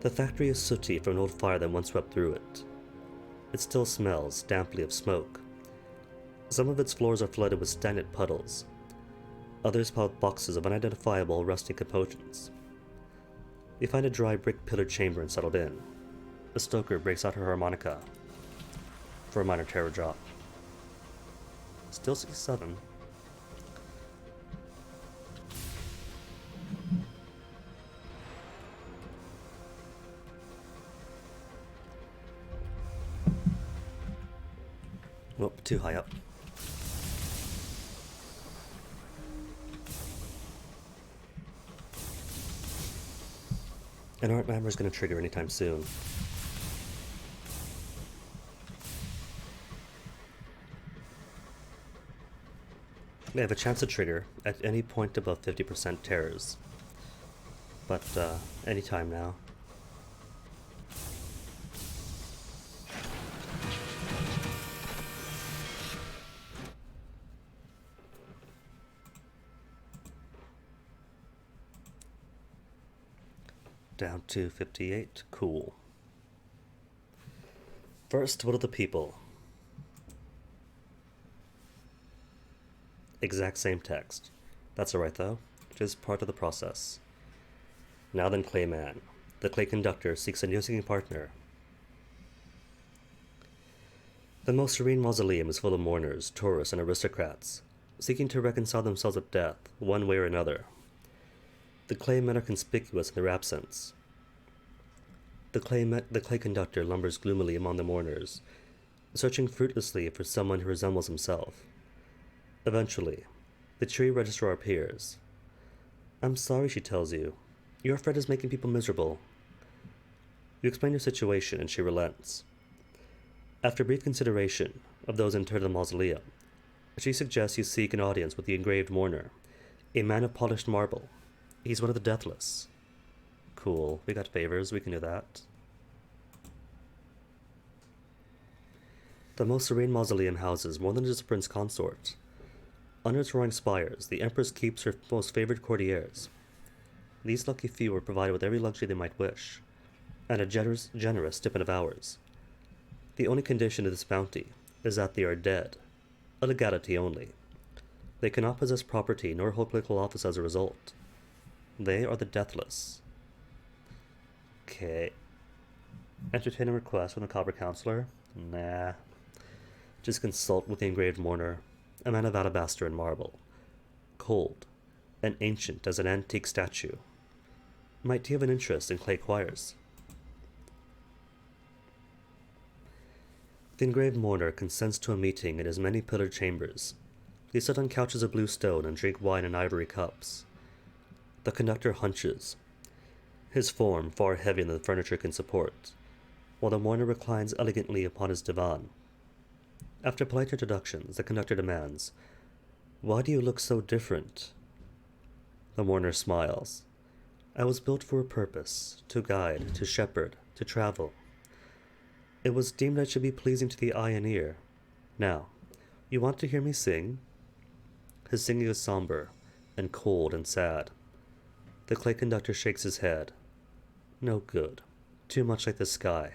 The factory is sooty from an old fire that once swept through it. It still smells damply of smoke. Some of its floors are flooded with stagnant puddles. Others piled boxes of unidentifiable rusting components. You find a dry brick-pillared chamber and settled in. A stoker breaks out her harmonica for a minor terror drop. Still 67. Nope, too high up. And aren't Mammer's gonna trigger anytime soon. They have a chance to trigger at any point above 50% terrors. But, anytime now. Down to 58. Cool. First, what are the people? Exact same text. That's alright though. It is part of the process. Now then, Clayman. The Clay Conductor seeks a new singing partner. The most serene mausoleum is full of mourners, tourists, and aristocrats, seeking to reconcile themselves with death, one way or another. The clay men are conspicuous in their absence. The clay conductor lumbers gloomily among the mourners, searching fruitlessly for someone who resembles himself. Eventually, the tree registrar appears. I'm sorry, she tells you. Your friend is making people miserable. You explain your situation, and she relents. After brief consideration of those interred in the mausoleum, she suggests you seek an audience with the engraved mourner, a man of polished marble. He's one of the deathless. Cool. We got favors. We can do that. The most serene mausoleum houses more than just a prince consort. Under its roaring spires, the empress keeps her most favored courtiers. These lucky few are provided with every luxury they might wish, and a generous stipend of hours. The only condition of this bounty is that they are dead, a legality only. They cannot possess property nor hold political office as a result. They are the deathless. Okay. Entertain a request from the Cobra Counselor? Nah. Just consult with the engraved mourner, a man of alabaster and marble. Cold, and ancient as an antique statue. Might he have an interest in clay choirs? The engraved mourner consents to a meeting in his many pillared chambers. They sit on couches of blue stone and drink wine in ivory cups. The conductor hunches, his form far heavier than the furniture can support, while the mourner reclines elegantly upon his divan. After polite introductions, the conductor demands, "Why do you look so different?" The mourner smiles. "I was built for a purpose, to guide, to shepherd, to travel. It was deemed I should be pleasing to the eye and ear. Now, you want to hear me sing?" His singing is somber, and cold and sad. The clay conductor shakes his head. "No good. Too much like the sky.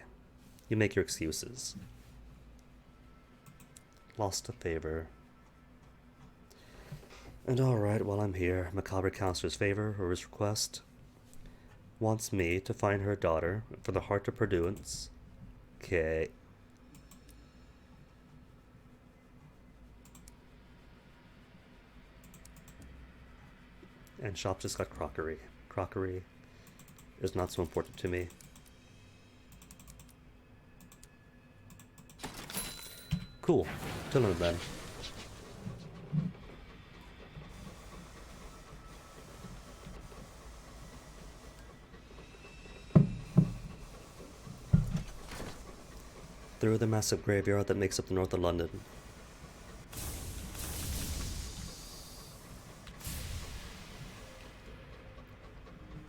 You make your excuses." Lost a favor. And alright, while I'm here, Macabre Counselor's favor, or his request, wants me to find her daughter for the Heart of Perduance. Okay. And shop just got crockery. Crockery is not so important to me. Cool. Till then. Through the massive graveyard that makes up the north of London.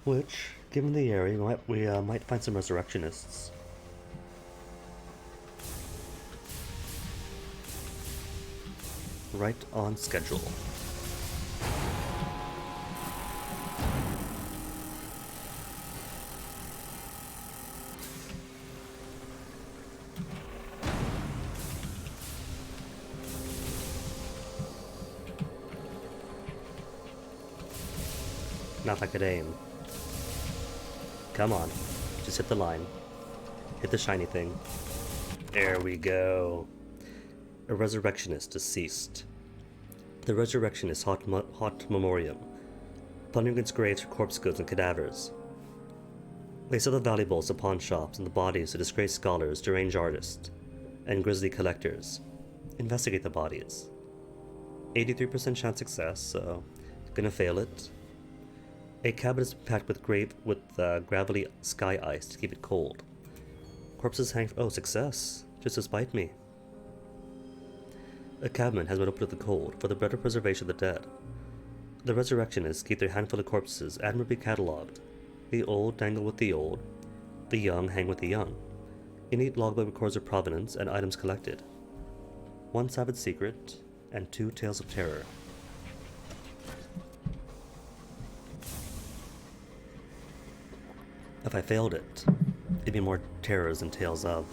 Which, given the area, we might find some resurrectionists. Right on schedule. Not if I could aim. Come on. Just hit the line. Hit the shiny thing. There we go. A resurrectionist deceased. The resurrectionist hot memoriam. Plundering its graves for corpse goods and cadavers. They sell the valuables to pawn shops and the bodies to disgraced scholars, deranged artists, and grisly collectors. Investigate the bodies. 83% chance success, so gonna fail it. A cabin is packed with gravity sky ice to keep it cold. Corpses hang. Oh, success! Just to spite me. A cabin has been opened to the cold for the better preservation of the dead. The resurrectionists keep their handful of corpses admirably catalogued. The old dangle with the old. The young hang with the young. A neat logbook records their provenance and items collected. One savage secret and 2 tales of terror. If I failed it, it'd be more terrors than tales of.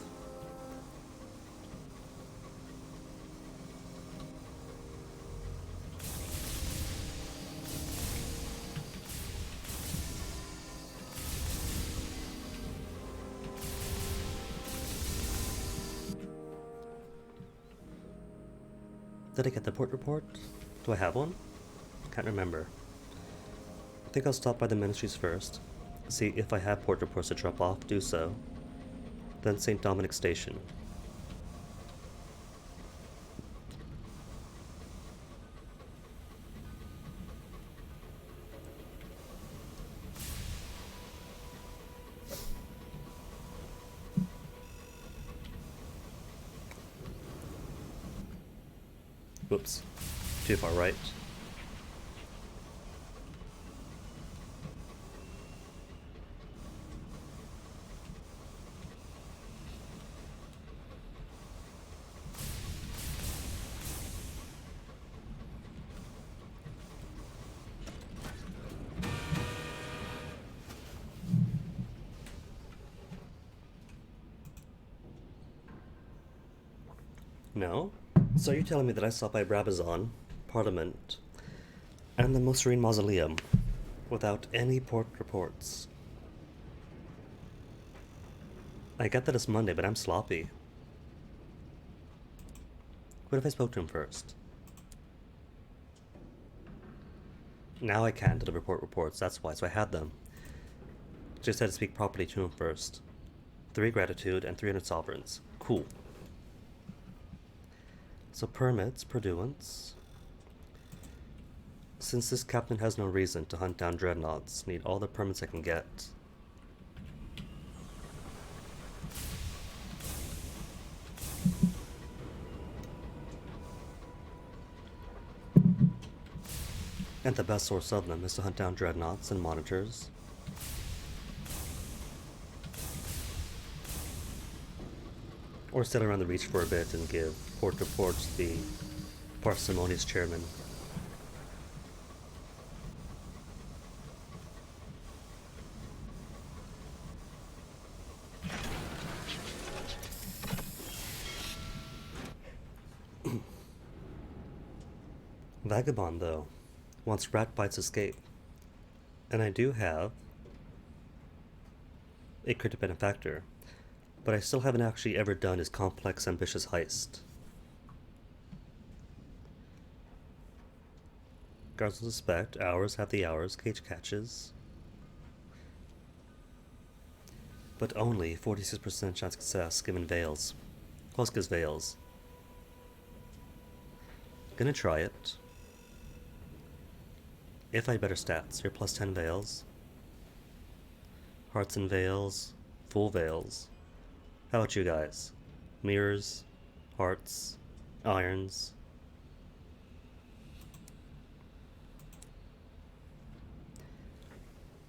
Did I get the port report? Do I have one? Can't remember. I think I'll stop by the ministries first, see if I have port reports to drop off, do so. Then St. Dominic Station. Whoops. Too far right. No? So you're telling me that I stopped by Brabazon, Parliament, and the Musserine Mausoleum without any port reports? I get that it's Monday, but I'm sloppy. What if I spoke to him first? Now I can deliver port reports, that's why, so I had them. Just had to speak properly to him first. 3 gratitude and 300 sovereigns. Cool. So permits, pursuance. Since this captain has no reason to hunt down dreadnoughts, need all the permits I can get. And the best source of them is to hunt down dreadnoughts and monitors. Or sit around the reach for a bit and give port reports to the parsimonious chairman. Vagabond, though, wants rat bites escape. And I do have a cryptic benefactor, but I still haven't actually ever done his complex, ambitious heist. Guards will suspect, hours have the hours, cage catches. But only 46% chance success given Veils. Huskers Veils. Gonna try it. If I had better stats, you're plus 10 Veils. Hearts and Veils, full Veils. How about you guys? Mirrors, hearts, irons.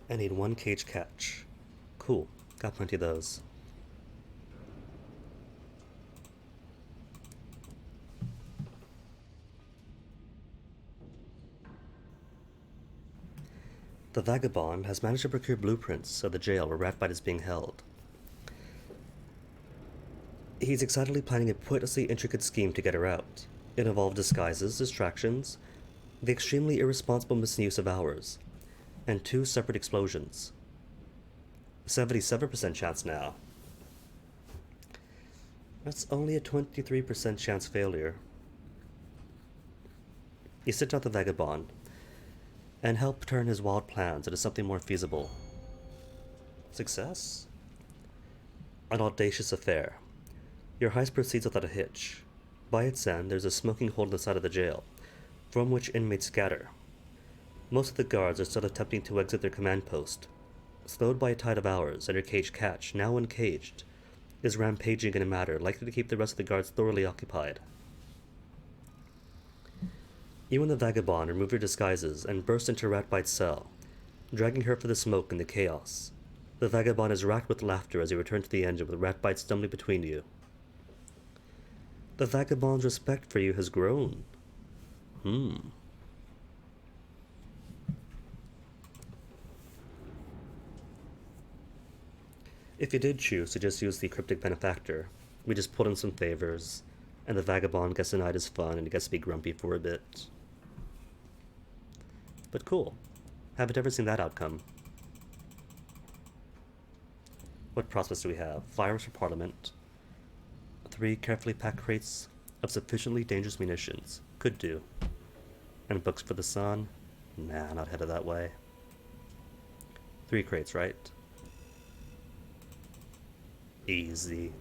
I need 1 cage catch. Cool, got plenty of those. The Vagabond has managed to procure blueprints of the jail where Ratbite is being held. He's excitedly planning a pointlessly intricate scheme to get her out. It involved disguises, distractions, the extremely irresponsible misuse of hours. and 2 separate explosions. 77% chance now. That's only a 23% chance failure. You sit out the vagabond and help turn his wild plans into something more feasible. Success? An audacious affair. Your heist proceeds without a hitch. By its end, there's a smoking hole in the side of the jail, from which inmates scatter. Most of the guards are still attempting to exit their command post, slowed by a tide of hours, and your caged catch, now uncaged, is rampaging in a manner likely to keep the rest of the guards thoroughly occupied. You and the vagabond remove your disguises and burst into Ratbite's cell, dragging her for the smoke and the chaos. The vagabond is racked with laughter as you return to the engine with Ratbite stumbling between you. The vagabond's respect for you has grown. If you did choose to just use the cryptic benefactor, we just put in some favors, and the vagabond gets denied his fun and he gets to be grumpy for a bit. But cool. Haven't ever seen that outcome. What prospects do we have? Firearms for Parliament. 3 carefully packed crates of sufficiently dangerous munitions. Could do. And books for the Sun? Nah, not headed that way. 3 crates, right? Easy.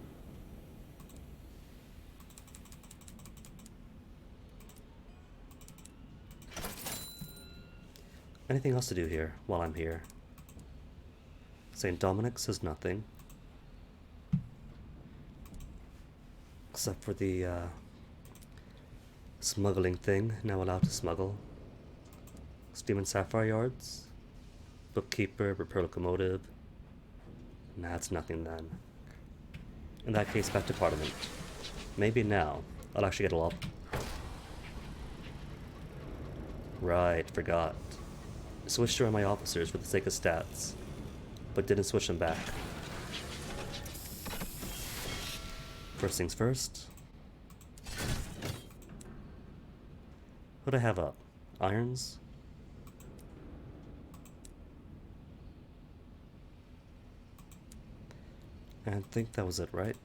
Anything else to do here while I'm here? St. Dominic says nothing. Except for the smuggling thing, now allowed to smuggle. Steam and Sapphire Yards. Bookkeeper, repair locomotive. Nah, it's nothing then. In that case, back to Parliament. Maybe now I'll actually get a lot. Right, forgot. Switched around my officers for the sake of stats, but didn't switch them back. First things first. What do I have up? Irons? I think that was it, right?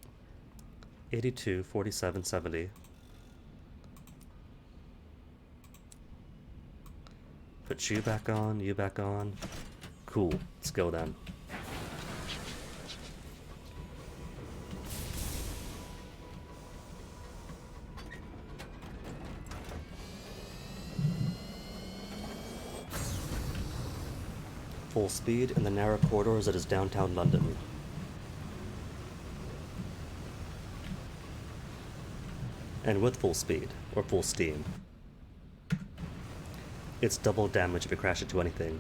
82, 47, 70. Put you back on, you back on. Cool, let's go then. Full speed in the narrow corridors that is downtown London. And with full speed, or full steam. It's double damage if you crash into anything.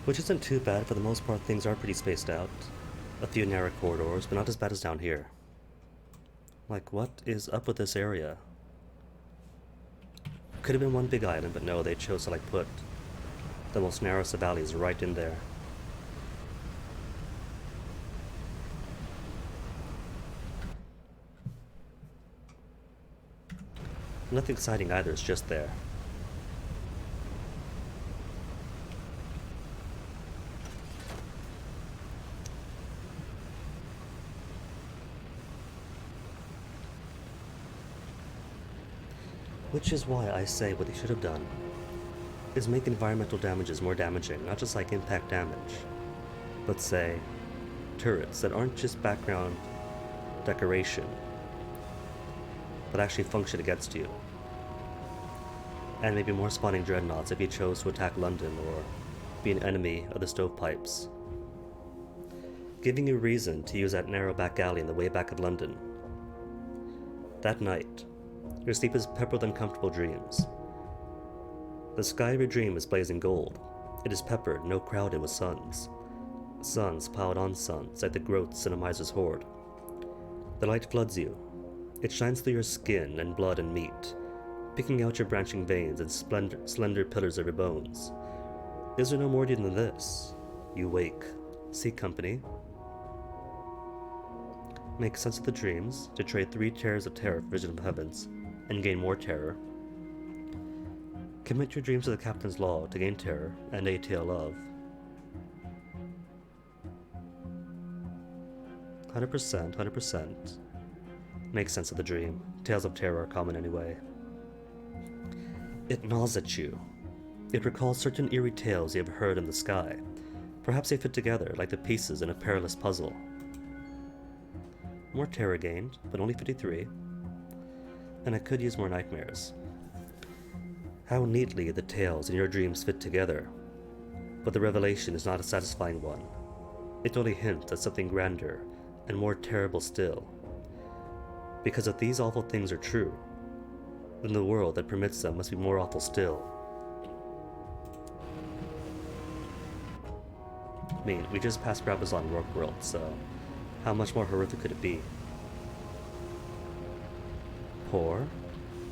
Which isn't too bad. For the most part, things are pretty spaced out. A few narrow corridors, but not as bad as down here. Like, what is up with this area? Could have been one big island, but no, they chose to put the most narrowest of valleys right in there. Nothing exciting either, it's just there. Which is why I say what they should have done is make environmental damages more damaging, not just like impact damage, but say turrets that aren't just background decoration, but actually function against you. And maybe more spawning dreadnoughts if you chose to attack London or be an enemy of the stovepipes, giving you reason to use that narrow back alley in the way back of London. That night, your sleep is peppered with uncomfortable dreams. The sky of your dream is blazing gold. It is peppered, no crowded with suns. Suns piled on suns, like the growths in a miser's hoard. The light floods you. It shines through your skin and blood and meat, picking out your branching veins and slender pillars of your bones. Is there no more to you than this? You wake, seek company, make sense of the dreams to trade 3 terrors of terror for vision of heavens, and gain more terror. Commit your dreams to the captain's law to gain terror and a tale of. 100%, 100%. Make sense of the dream. Tales of terror are common anyway. It gnaws at you. It recalls certain eerie tales you have heard in the sky. Perhaps they fit together like the pieces in a perilous puzzle. More terror gained, but only 53. And I could use more nightmares. How neatly the tales in your dreams fit together. But the revelation is not a satisfying one. It only hints at something grander and more terrible still. Because if these awful things are true, then the world that permits them must be more awful still. I mean, we just passed Brabazon Rock World, so how much more horrific could it be? Poor?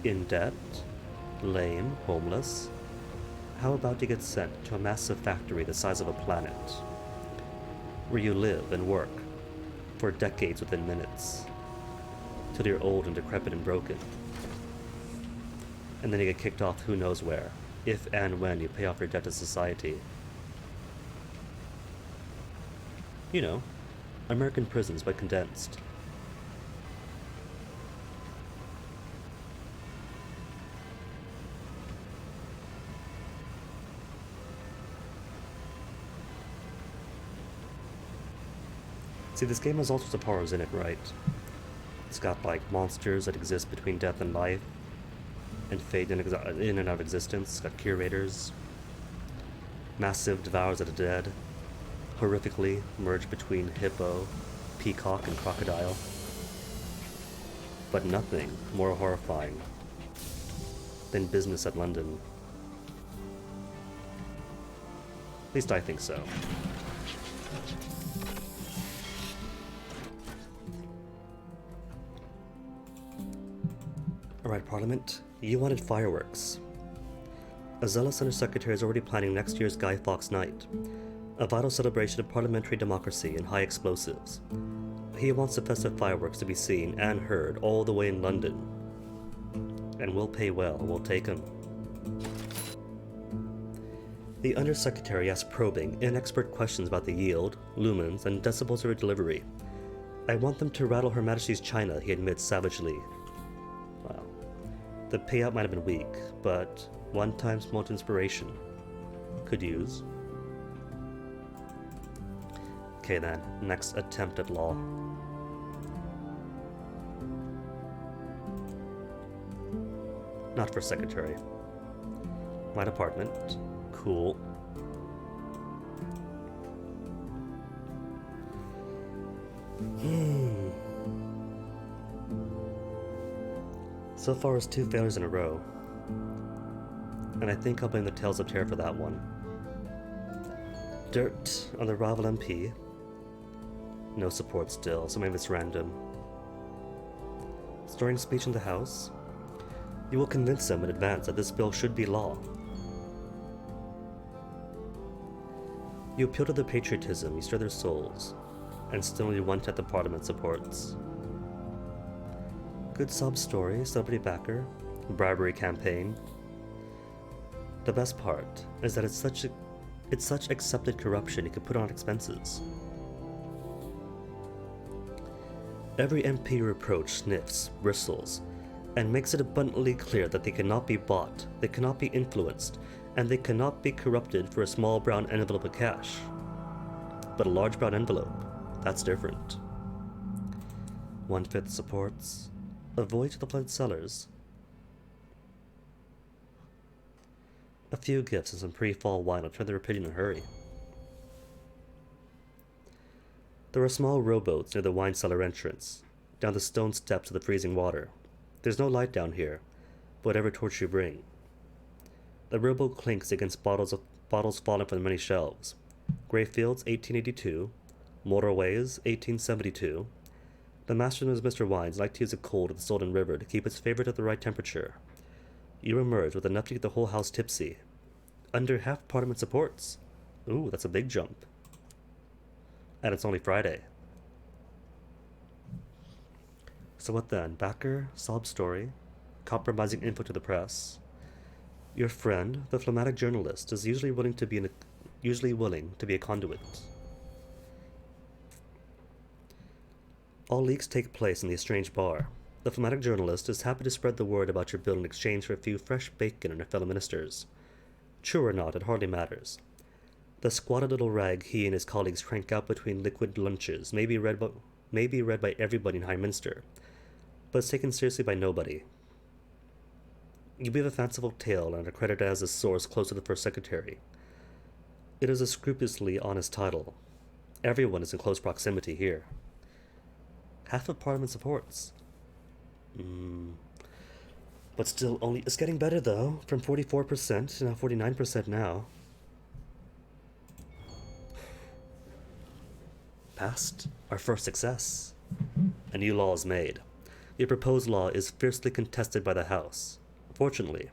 In debt? Lame? Homeless? How about you get sent to a massive factory the size of a planet, where you live and work for decades within minutes, till you're old and decrepit and broken, and then you get kicked off who knows where, if and when you pay off your debt to society. You know, American prisons but condensed. See, this game has all sorts of horrors in it, right? It's got, like, monsters that exist between death and life, and fade in and out of existence. It's got curators, massive devours of the dead, horrifically merged between hippo, peacock, and crocodile. But nothing more horrifying than business at London. At least I think so. Alright, Parliament, you wanted fireworks. A zealous Undersecretary is already planning next year's Guy Fawkes Night, a vital celebration of parliamentary democracy and high explosives. He wants the festive fireworks to be seen and heard all the way in London. And we'll pay well, we'll take 'em. The Undersecretary asks probing, inexpert questions about the yield, lumens, and decibels of her delivery. I want them to rattle Her Majesty's China, he admits savagely. Well, the payout might have been weak, but one-time small inspiration. Could use. Okay then, next attempt at law. Not for secretary. My department. Cool. So far as 2 failures in a row. And I think I'll blame the Tales of Terror for that one. Dirt on the rival MP. No support still, so maybe it's random. Starting speech in the House. You will convince them in advance that this bill should be law. You appeal to their patriotism, you stir their souls, and still only 1/10 the Parliament supports. Good sob story, celebrity backer, bribery campaign. The best part is that it's such accepted corruption you can put on expenses. Every MP you approach sniffs, bristles, and makes it abundantly clear that they cannot be bought, they cannot be influenced, and they cannot be corrupted for a small brown envelope of cash. But a large brown envelope, that's different. 1/5 supports. Avoid the flooded cellars. A few gifts and some pre-fall wine will turn their opinion in a hurry. There are small rowboats near the wine cellar entrance, down the stone steps to the freezing water. There's no light down here, but whatever torch you bring. The rowboat clinks against bottles falling from the many shelves. Greyfields, 1882. Motorways, 1872. The master knows Mr. Wines liked to use it cold at the Solden River to keep its favorite at the right temperature. You emerge with enough to get the whole house tipsy. Under half Parliament supports. Ooh, that's a big jump. And it's only Friday. So what then? Backer, sob story, compromising info to the press. Your friend, the phlegmatic journalist, is usually willing to be a conduit. All leaks take place in the estranged bar. The phlegmatic journalist is happy to spread the word about your bill in exchange for a few fresh bacon and a fellow ministers. True or not, it hardly matters. The squatted little rag he and his colleagues crank out between liquid lunches may be read by everybody in Highminster, but it's taken seriously by nobody. You weave a fanciful tale and are credited as a source close to the First Secretary. It is a scrupulously honest title. Everyone is in close proximity here. Half of Parliament supports. But still, it's getting better though, from 44% to now 49% now. Passed. Our first success. A new law is made. Your proposed law is fiercely contested by the House. Fortunately,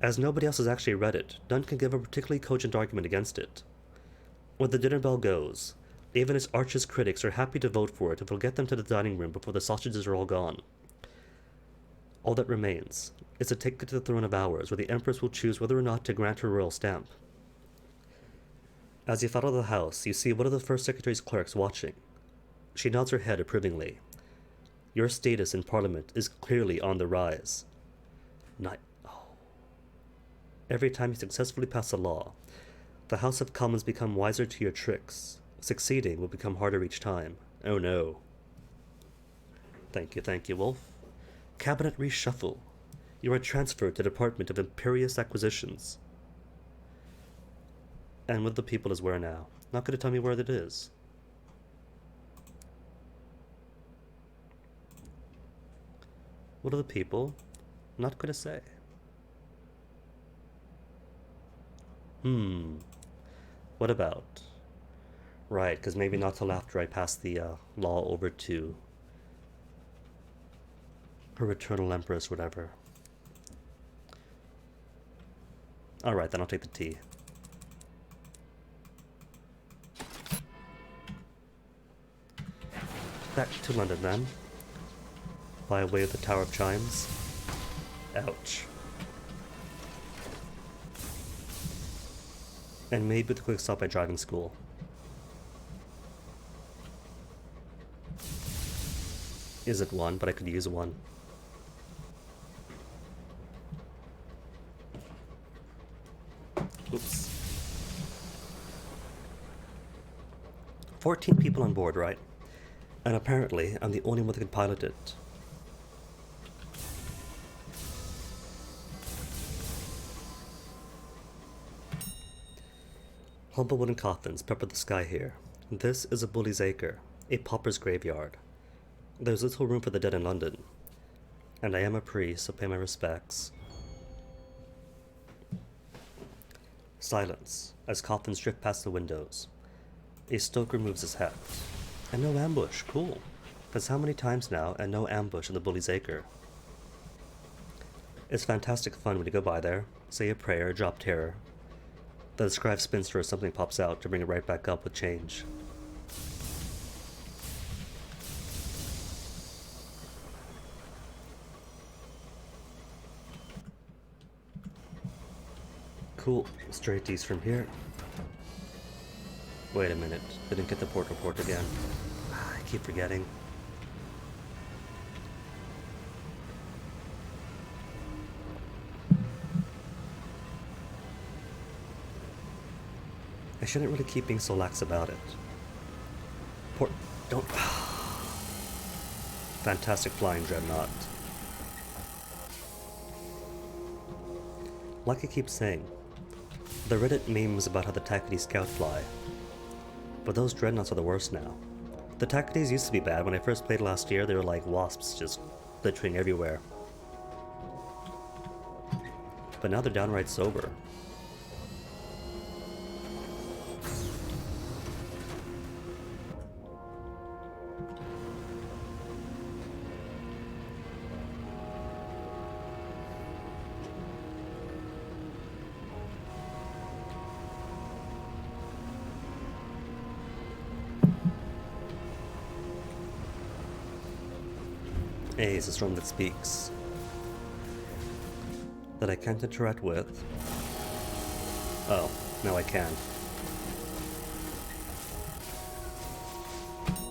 as nobody else has actually read it, none can give a particularly cogent argument against it. When the dinner bell goes, even its archest critics are happy to vote for it if it'll get them to the dining room before the sausages are all gone. All that remains is to take it to the throne of ours, where the Empress will choose whether or not to grant her royal stamp. As you follow the house, you see one of the First Secretary's clerks watching. She nods her head approvingly. Your status in Parliament is clearly on the rise. Every time you successfully pass a law, the House of Commons become wiser to your tricks. Succeeding will become harder each time. Oh no. Thank you, Wolf. Cabinet reshuffle. You are transferred to the Department of Imperious Acquisitions. And what the people is where now? Not going to tell me where it is. What are the people? Not going to say. What about? Right, because maybe not till after I pass the law over to her eternal empress, whatever. Alright, then I'll take the tea. Back to London then. By way of the Tower of Chimes. Ouch. And maybe the quick stop by driving school. Is it one? But I could use one. Oops. 14 people on board, right? And apparently, I'm the only one that can pilot it. Humble wooden coffins pepper the sky here. This is a bully's acre, a pauper's graveyard. There's little room for the dead in London. And I am a priest, so pay my respects. Silence, as coffins drift past the windows. A stoker removes his hat. And no ambush, cool. That's how many times now, and no ambush in the bully's acre. It's fantastic fun when you go by there, say a prayer, drop terror. The described spinster or something pops out to bring it right back up with change. Cool, straight east from here. Wait a minute, didn't get the port report again. I keep forgetting. I shouldn't really keep being so lax about it. Port, don't... Fantastic flying dreadnought. Like I keep saying, the Reddit memes about how the Tackety Scout fly. But those dreadnoughts are the worst now. The Tacketies used to be bad. When I first played last year, they were like wasps, just glittering everywhere. But now they're downright sober. A is a storm that speaks. That I can't interact with. Oh, now I can.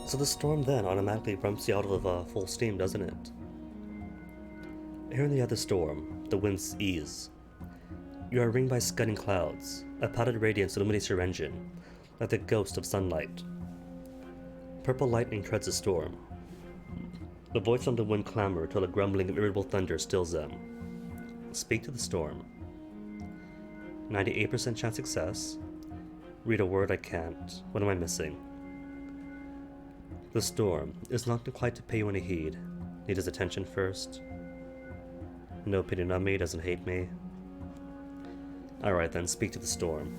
So the storm then automatically rumps you out of full steam, doesn't it? Here in the other storm, the winds ease. You are ringed by scudding clouds. A powdered radiance illuminates your engine, like the ghost of sunlight. Purple lightning treads the storm. The voice on the wind clamor till a grumbling of irritable thunder stills them. Speak to the storm. 98% chance success. Read a word I can't. What am I missing? The storm is not inclined to pay you any heed. Need his attention first. No opinion on me, doesn't hate me. Alright then, speak to the storm.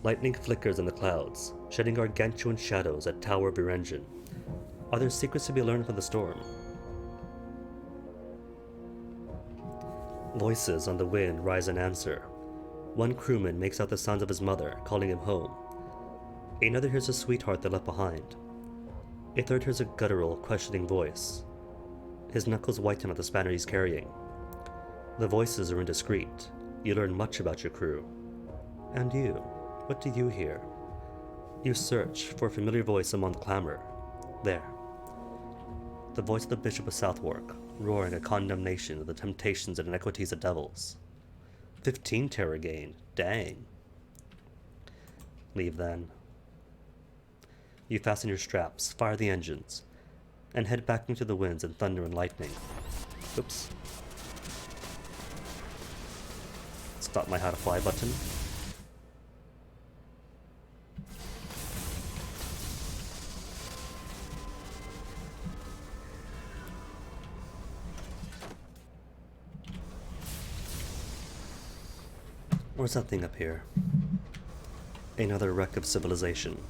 Lightning flickers in the clouds, shedding gargantuan shadows that tower over your engine. Are there secrets to be learned from the storm? Voices on the wind rise and answer. One crewman makes out the sounds of his mother, calling him home. Another hears a sweetheart they left behind. A third hears a guttural, questioning voice. His knuckles whiten at the spanner he's carrying. The voices are indiscreet. You learn much about your crew. And you, what do you hear? You search for a familiar voice among the clamor. There. The voice of the Bishop of Southwark, roaring a condemnation of the temptations and iniquities of devils. 15 terror gained. Dang. Leave then. You fasten your straps, fire the engines, and head back into the winds and thunder and lightning. Oops. Stop my how to fly button. Where's that thing up here? Another wreck of civilization.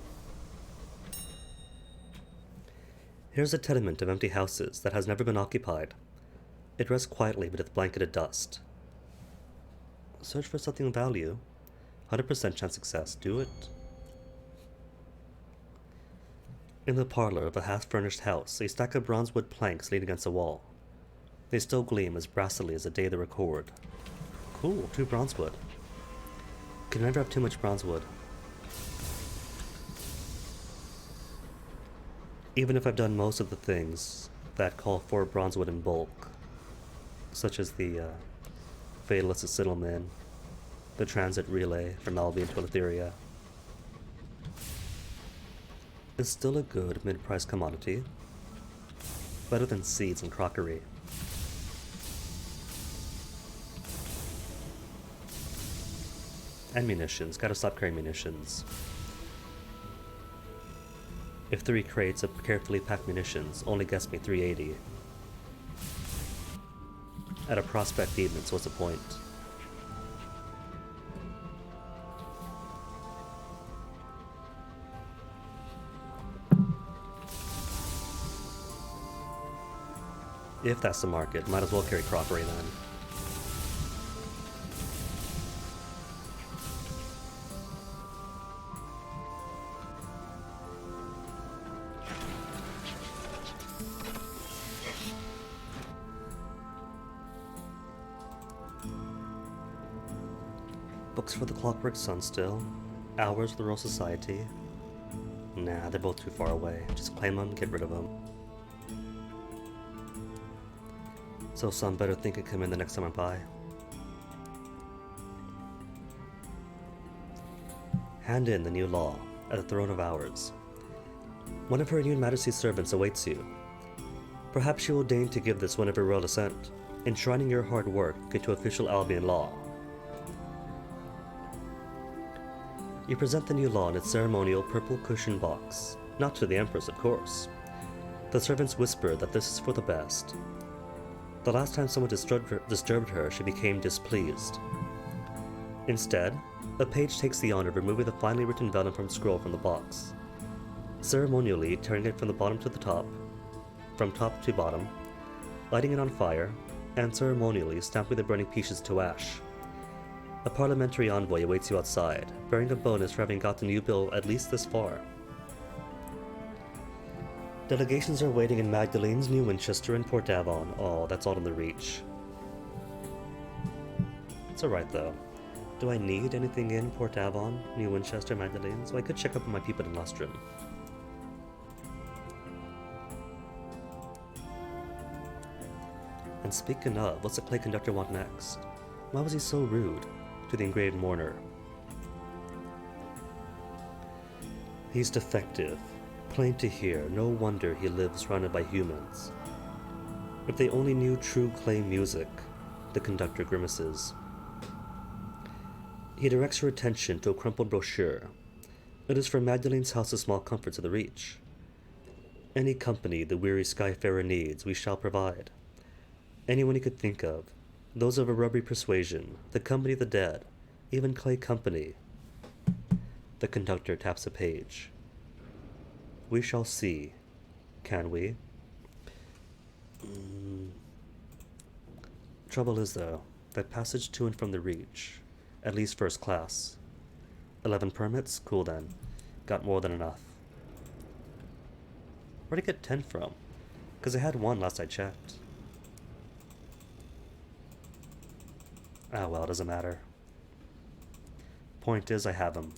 Here's a tenement of empty houses that has never been occupied. It rests quietly beneath blanketed dust. Search for something of value. 100% chance success. Do it. In the parlor of a half-furnished house, a stack of bronzewood planks lean against a wall. They still gleam as brassily as the day they record. Cool, 2 bronzewood. Can never have too much bronzewood. Even if I've done most of the things that call for bronzewood in bulk, such as the Fatalist Settlement, the Transit Relay from Albion to Etheria, is still a good mid-price commodity. Better than seeds and crockery. And munitions. Gotta stop carrying munitions. If 3 crates of carefully packed munitions only gets me 380. At a prospect even, so what's the point? If that's the market, might as well carry crockery then. Books for the Clockwork Sun still. Hours for the Royal Society. Nah, they're both too far away. Just claim them, get rid of them. So some better thing could come in the next time I buy. Hand in the new law at the Throne of Hours. One of Her New Majesty's servants awaits you. Perhaps you will deign to give this one of her royal descent, enshrining your hard work into official Albion law. You present the new law in its ceremonial purple cushioned box, not to the Empress, of course. The servants whisper that this is for the best. The last time someone disturbed her, she became displeased. Instead, a page takes the honor of removing the finely written vellum scroll from the box, ceremonially tearing it from the bottom to the top, from top to bottom, lighting it on fire, and ceremonially stamping the burning pieces to ash. A parliamentary envoy awaits you outside, bearing a bonus for having got the new bill at least this far. Delegations are waiting in Magdalene's, New Winchester, and Port Avon. Oh, that's all in the reach. It's alright though. Do I need anything in Port Avon, New Winchester, Magdalene? So I could check up on my people in Lustrum. And speaking of, what's the play conductor want next? Why was he so rude to the engraved mourner? He's defective. Plain to hear, no wonder he lives surrounded by humans. If they only knew true clay music, the conductor grimaces. He directs her attention to a crumpled brochure. It is for Magdalene's House's Small Comforts of the Reach. Any company the weary skyfarer needs, we shall provide. Anyone he could think of, those of a rubbery persuasion, the company of the dead, even Clay Company. The conductor taps a page. We shall see, can we? Trouble is, though, that passage to and from the Reach, at least first class. 11 permits? Cool then. Got more than enough. Where'd I get 10 from? Because I had 1 last I checked. Ah well, it doesn't matter. Point is, I have them.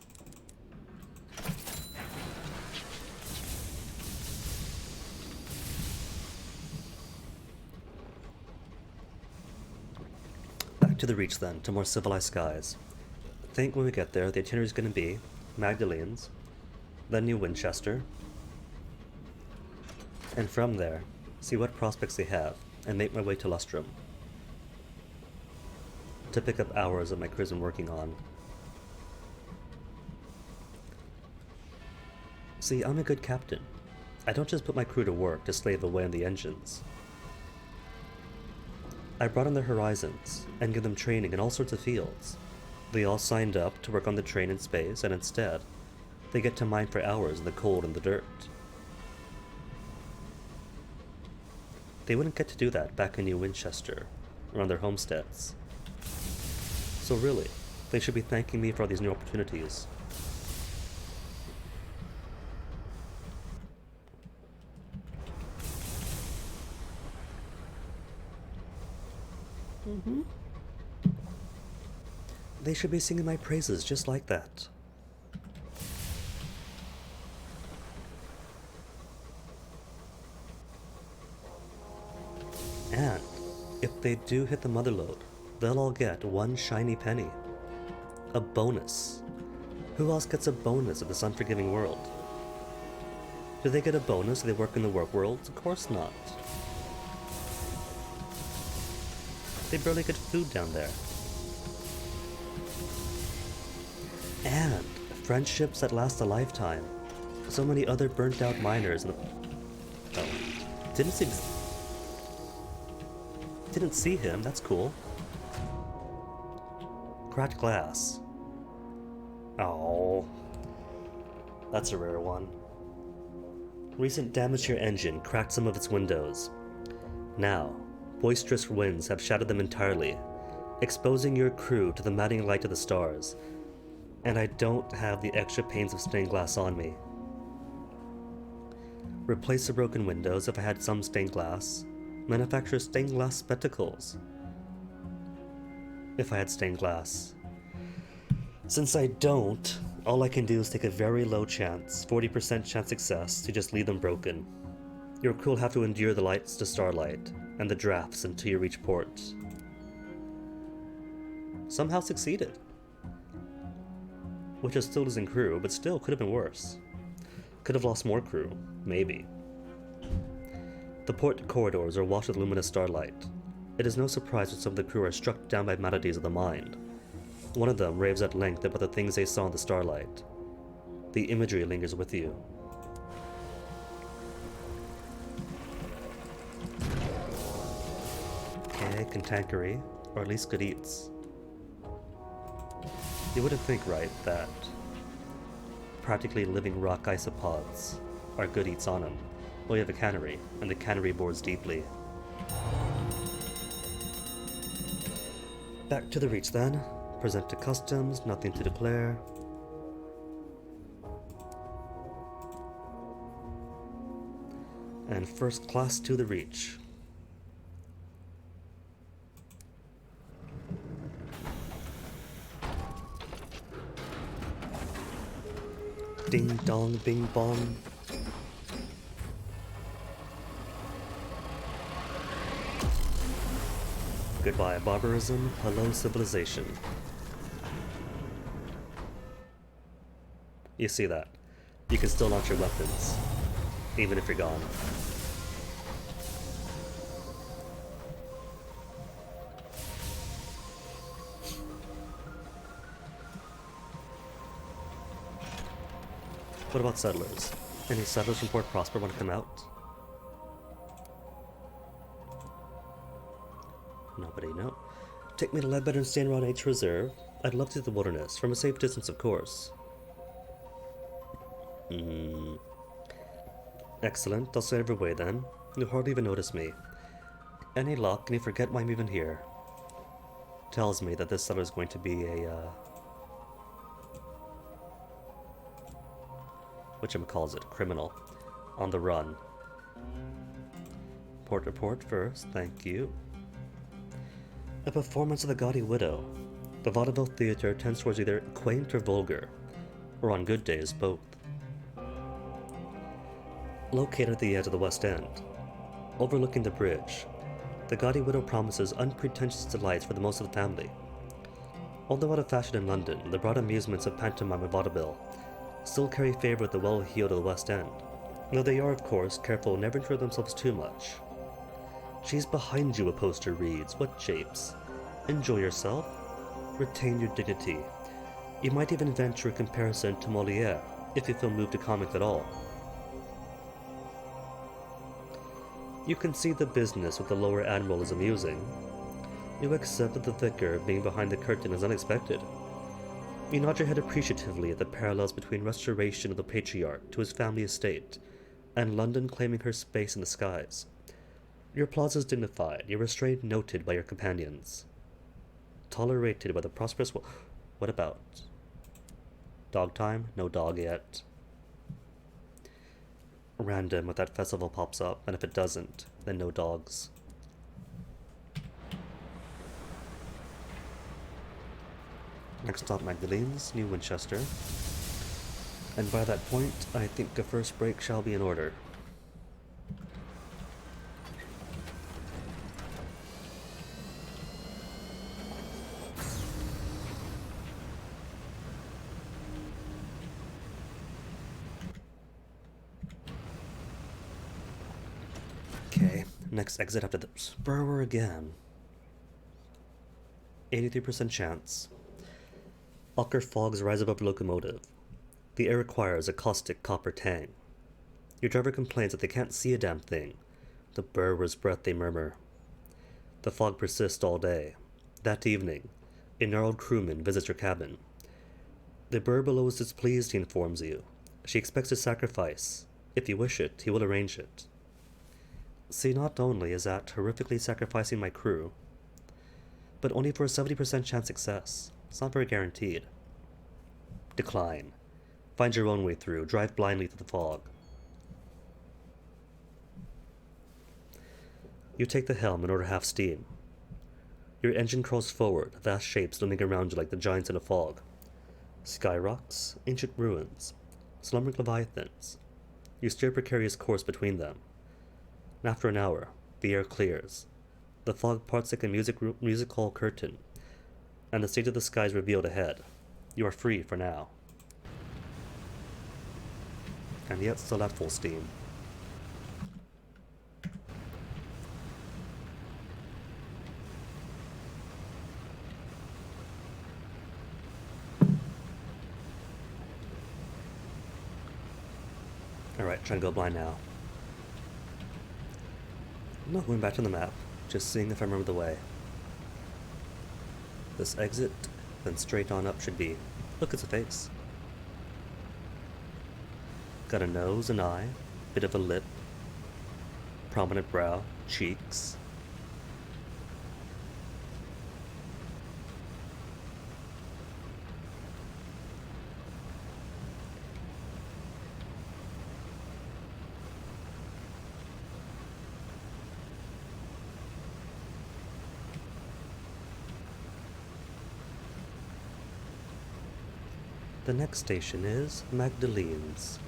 Back to the Reach then, to more civilized skies. Think when we get there, the itinerary is going to be Magdalene's, then New Winchester, and from there, see what prospects they have, and make my way to Lustrum to pick up hours of my crew's been working on. See, I'm a good captain. I don't just put my crew to work to slave away on the engines. I broaden their horizons and give them training in all sorts of fields. They all signed up to work on the train in space, and instead, they get to mine for hours in the cold and the dirt. They wouldn't get to do that back in New Winchester, or on their homesteads. So really, they should be thanking me for all these new opportunities. They should be singing my praises just like that. And if they do hit the motherlode, they'll all get 1 shiny penny. A bonus. Who else gets a bonus in this unforgiving world? Do they get a bonus if they work in the work world? Of course not. They barely get food down there. And friendships that last a lifetime. So many other burnt out miners in the... Oh. Didn't see him, that's cool. Cracked glass. Oh. That's a rare one. Recent damage to your engine cracked some of its windows. Now, boisterous winds have shattered them entirely, exposing your crew to the madding light of the stars. And I don't have the extra panes of stained glass on me. Replace the broken windows if I had some stained glass. Manufacture stained glass spectacles if I had stained glass. Since I don't, all I can do is take a very low chance, 40% chance success, to just leave them broken. Your crew will have to endure the lights to starlight, and the drafts until you reach port. Somehow succeeded. Which is still losing crew, but still could have been worse. Could have lost more crew, maybe. The port corridors are washed with luminous starlight. It is no surprise that some of the crew are struck down by maladies of the mind. One of them raves at length about the things they saw in the starlight. The imagery lingers with you. Okay, cantankerous, or at least good eats. You wouldn't think, right, that practically living rock isopods are good eats on them. Well, you have a cannery, and the cannery bores deeply. Back to the Reach then. Present to customs, nothing to declare. And first class to the reach. Ding dong bing bong. Goodbye barbarism, hello civilization. You see that? You can still launch your weapons, even if you're gone. What about settlers? Any settlers from Port Prosper want to come out? Nobody, no. Take me to Ledbetter and stand around H Reserve. I'd love to see the wilderness, from a safe distance, of course. Excellent, I'll stay every way then. You'll hardly even notice me. Any luck, and you forget why I'm even here. Tells me that this settler's going to be a, whatchamacallit, criminal. On the run. Port report first, thank you. A performance of the Gaudy Widow. The vaudeville theatre tends towards either quaint or vulgar, or on good days, both. Located at the edge of the West End, overlooking the bridge, the Gaudy Widow promises unpretentious delights for the most of the family. Although out of fashion in London, the broad amusements of pantomime and vaudeville still carry favour with the well-heeled of the West End, though they are, of course, careful never to intrude themselves too much. She's behind you, a poster reads. What japes? Enjoy yourself. Retain your dignity. You might even venture a comparison to Molière, if you feel moved to comment at all. You can see the business with the lower admiral is amusing. You accept that the vicar being behind the curtain is unexpected. You nod your head appreciatively at the parallels between restoration of the patriarch to his family estate, and London claiming her space in the skies. Your applause is dignified, your restraint noted by your companions. Tolerated by the prosperous What about? Dog time? No dog yet. Random if that festival pops up, and if it doesn't, then no dogs. Next stop, Magdalene's, New Winchester. And by that point, I think a first break shall be in order. Okay, next exit after the spur again. 83% chance. Ocker fogs rise above the locomotive. The air requires a caustic copper tang. Your driver complains that they can't see a damn thing. The burrower's breath, they murmur. The fog persists all day. That evening, a gnarled crewman visits your cabin. The burr below is displeased, he informs you. She expects a sacrifice. If you wish it, he will arrange it. See, not only is that horrifically sacrificing my crew, but only for a 70% chance success. It's not very guaranteed. Decline. Find your own way through. Drive blindly through the fog. You take the helm in order half steam. Your engine crawls forward, vast shapes looming around you like the giants in a fog. Sky rocks, ancient ruins, slumbering leviathans. You steer a precarious course between them. And after an hour, the air clears. The fog parts like a music hall curtain, and the state of the sky is revealed ahead. You are free for now. And yet still at full steam. Alright, trying to go blind now. I'm not going back to the map, just seeing if I remember the way. This exit, then straight on up should be. Look, it's a face. Got a nose, an eye, bit of a lip, prominent brow, cheeks. The next station is Magdalene's.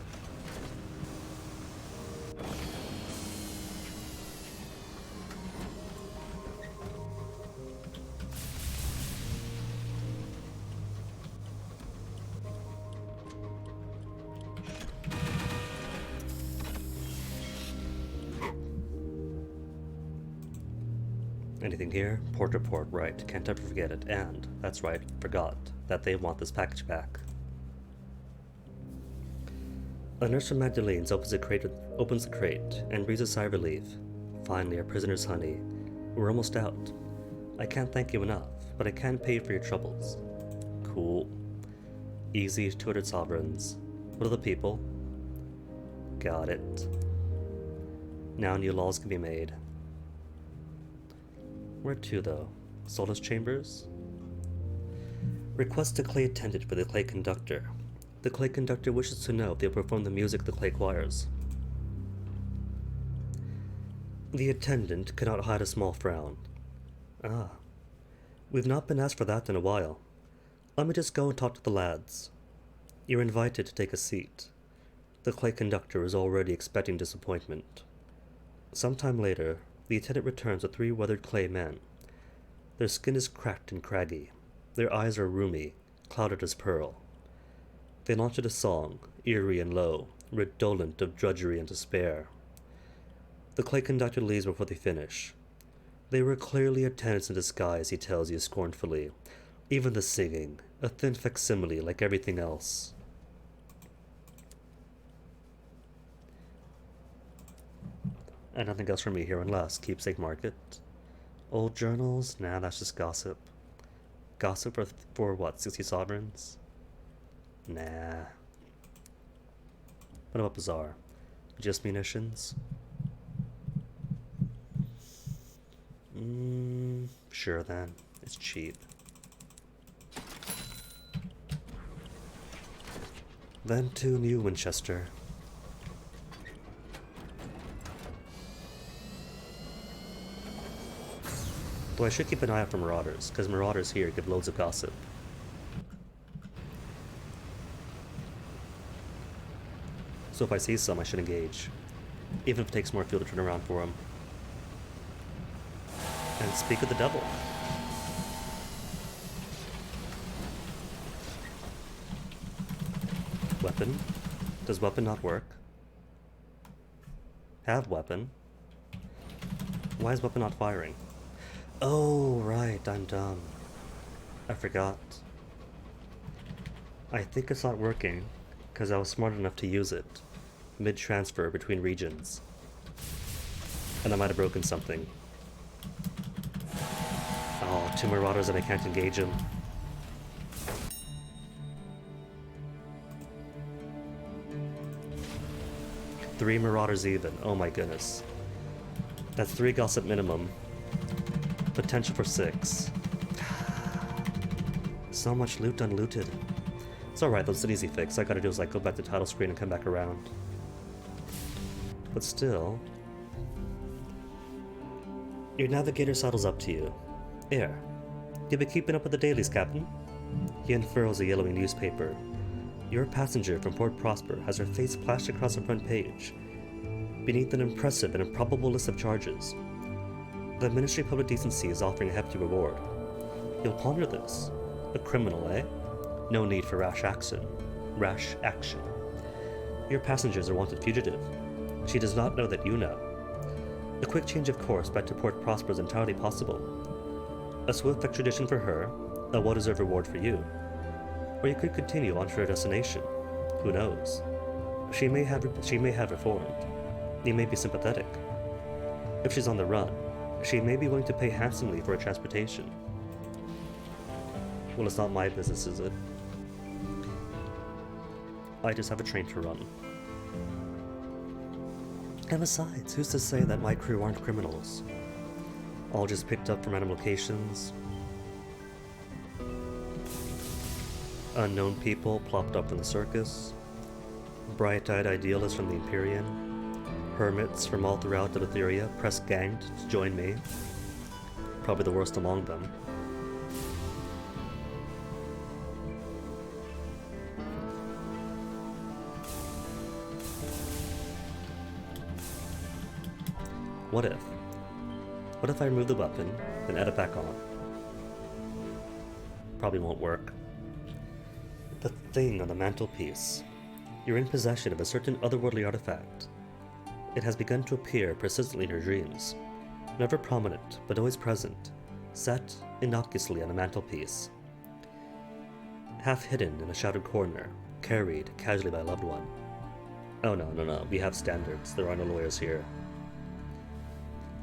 Anything here? Port report, right. Can't ever forget it. And, that's right, forgot, that they want this package back. A nurse from Magdalene's opens the crate and breathes a sigh of relief. Finally, our prisoner's honey. We're almost out. I can't thank you enough, but I can pay for your troubles. Cool. Easy, 200 sovereigns. What are the people? Got it. Now new laws can be made. Where to, though? Solace chambers? Request a clay attendant for the clay conductor. The clay conductor wishes to know if they'll perform the music of the clay choirs. The attendant cannot hide a small frown. Ah, we've not been asked for that in a while. Let me just go and talk to the lads. You're invited to take a seat. The clay conductor is already expecting disappointment. Sometime later, the attendant returns with 3 weathered clay men. Their skin is cracked and craggy. Their eyes are rheumy, clouded as pearl. They launch at a song, eerie and low, redolent of drudgery and despair. The clay conductor leaves before they finish. They were clearly attendants in disguise, he tells you scornfully. Even the singing, a thin facsimile like everything else. And nothing else for me here unless keepsake market. Old journals? Nah, that's just gossip. Gossip for what, 60 sovereigns? Nah. What about bazaar? Just munitions? Sure then. It's cheap. Then to New Winchester. Though I should keep an eye out for marauders, because marauders here give loads of gossip. So if I see some, I should engage. Even if it takes more fuel to turn around for them. And speak of the devil. Weapon? Does weapon not work? Have weapon? Why is weapon not firing? Oh, right, I'm dumb. I forgot. I think it's not working, because I was smart enough to use it, mid-transfer between regions. And I might have broken something. Oh, 2 marauders and I can't engage them. Three marauders even, oh my goodness. That's 3 gossip minimum. Potential for 6. So much loot unlooted. It's alright, that's an easy fix. All I gotta do is like go back to title screen and come back around. But still... Your navigator saddles up to you. Air. You been keeping up with the dailies, Captain? He unfurls a yellowing newspaper. Your passenger from Port Prosper has her face splashed across the front page, beneath an impressive and improbable list of charges. The Ministry of Public Decency is offering a hefty reward. You'll ponder this. A criminal, eh? No need for rash action. Rash action. Your passengers are wanted fugitive. She does not know that you know. A quick change of course back to Port Prosper is entirely possible. A swift extradition for her, a well-deserved reward for you. Or you could continue on to her destination. Who knows? She may have reformed. You may be sympathetic. If she's on the run, she may be willing to pay handsomely for her transportation. Well, it's not my business, is it? I just have a train to run. And besides, who's to say that my crew aren't criminals? All just picked up from random locations. Unknown people plopped up from the circus. Bright-eyed idealists from the Empyrean. Hermits from all throughout Eleutheria press-ganged to join me. Probably the worst among them. What if? What if I remove the weapon, then add it back on? Probably won't work. The thing on the mantelpiece. You're in possession of a certain otherworldly artifact. It has begun to appear persistently in your dreams. Never prominent, but always present, set innocuously on a mantelpiece. Half hidden in a shadowed corner, carried casually by a loved one. Oh no, we have standards, there are no lawyers here.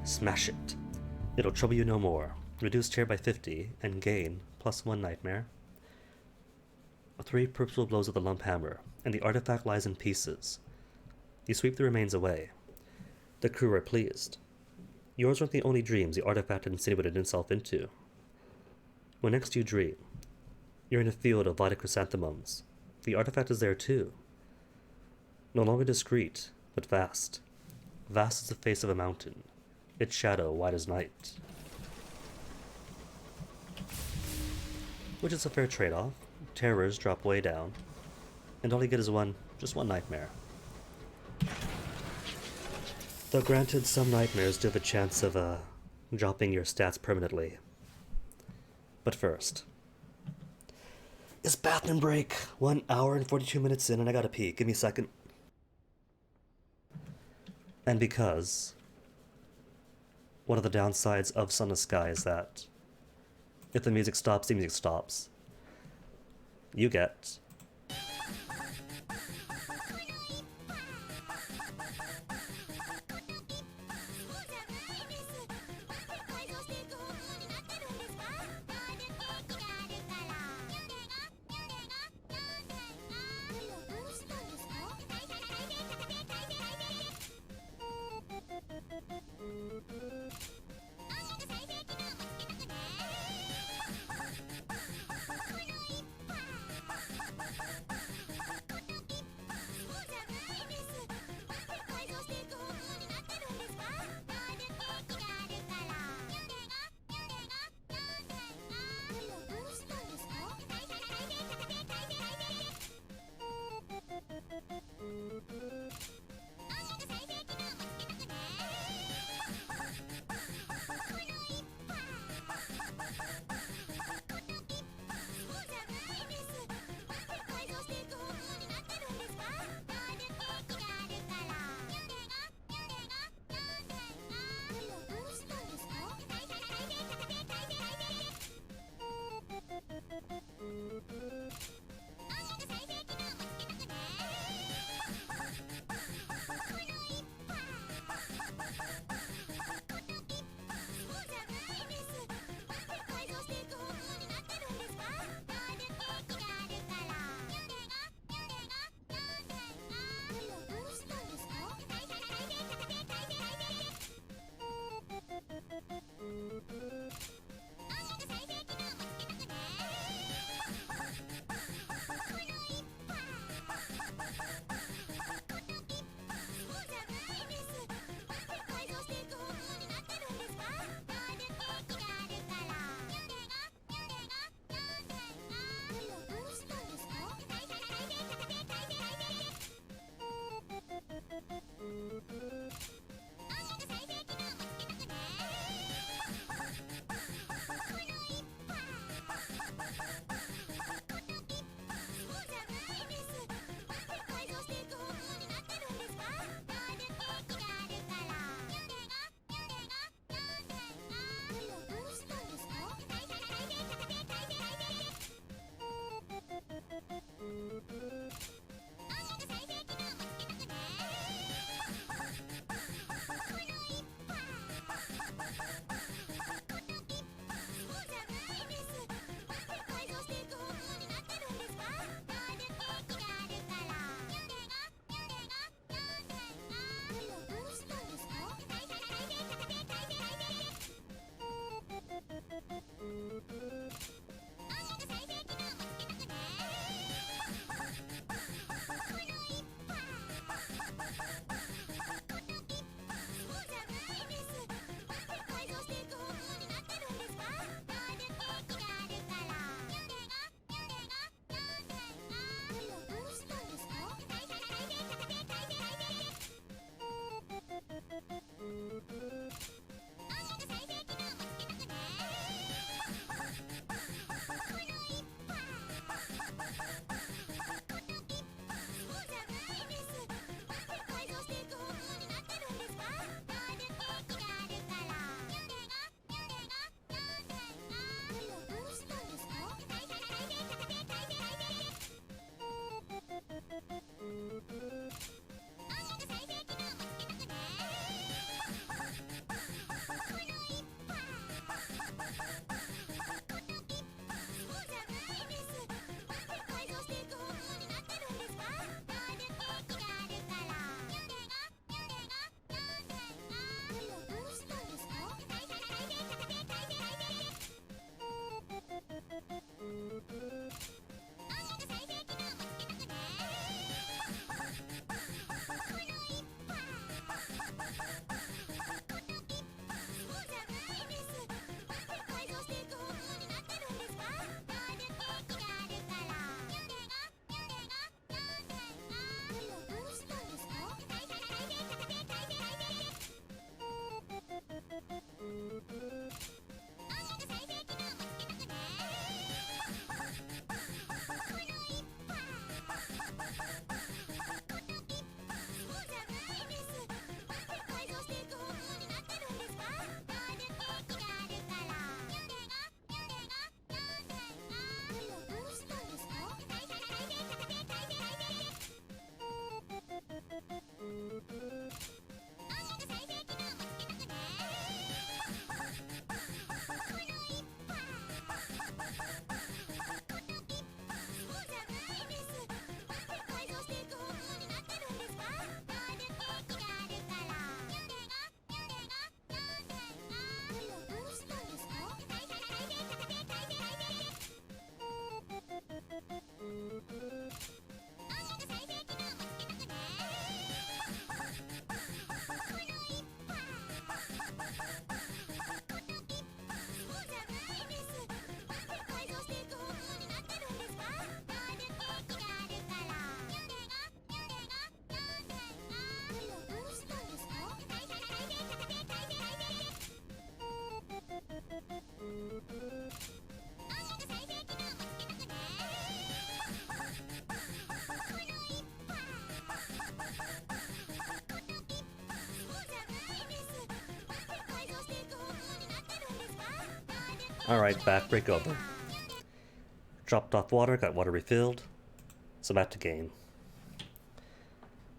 Smash it. It'll trouble you no more. Reduce chair by 50, and gain +1 nightmare. 3 purposeful blows of the lump hammer, and the artifact lies in pieces. You sweep the remains away. The crew are pleased. Yours weren't the only dreams the artifact had insinuated itself into. When next you dream, you're in a field of vital chrysanthemums. The artifact is there too. No longer discreet, but vast. Vast as the face of a mountain, its shadow white as night. Which is a fair trade-off. Terrors drop way down, and all you get is just one nightmare. Though granted, some nightmares do have a chance of dropping your stats permanently. But first, it's bathroom break. 1 hour and 42 minutes in, and I gotta pee. Give me a second. And because one of the downsides of Sunless Sky is that if the music stops, the music stops. You get Alright, backbreak over. Dropped off water, got water refilled. So back to game.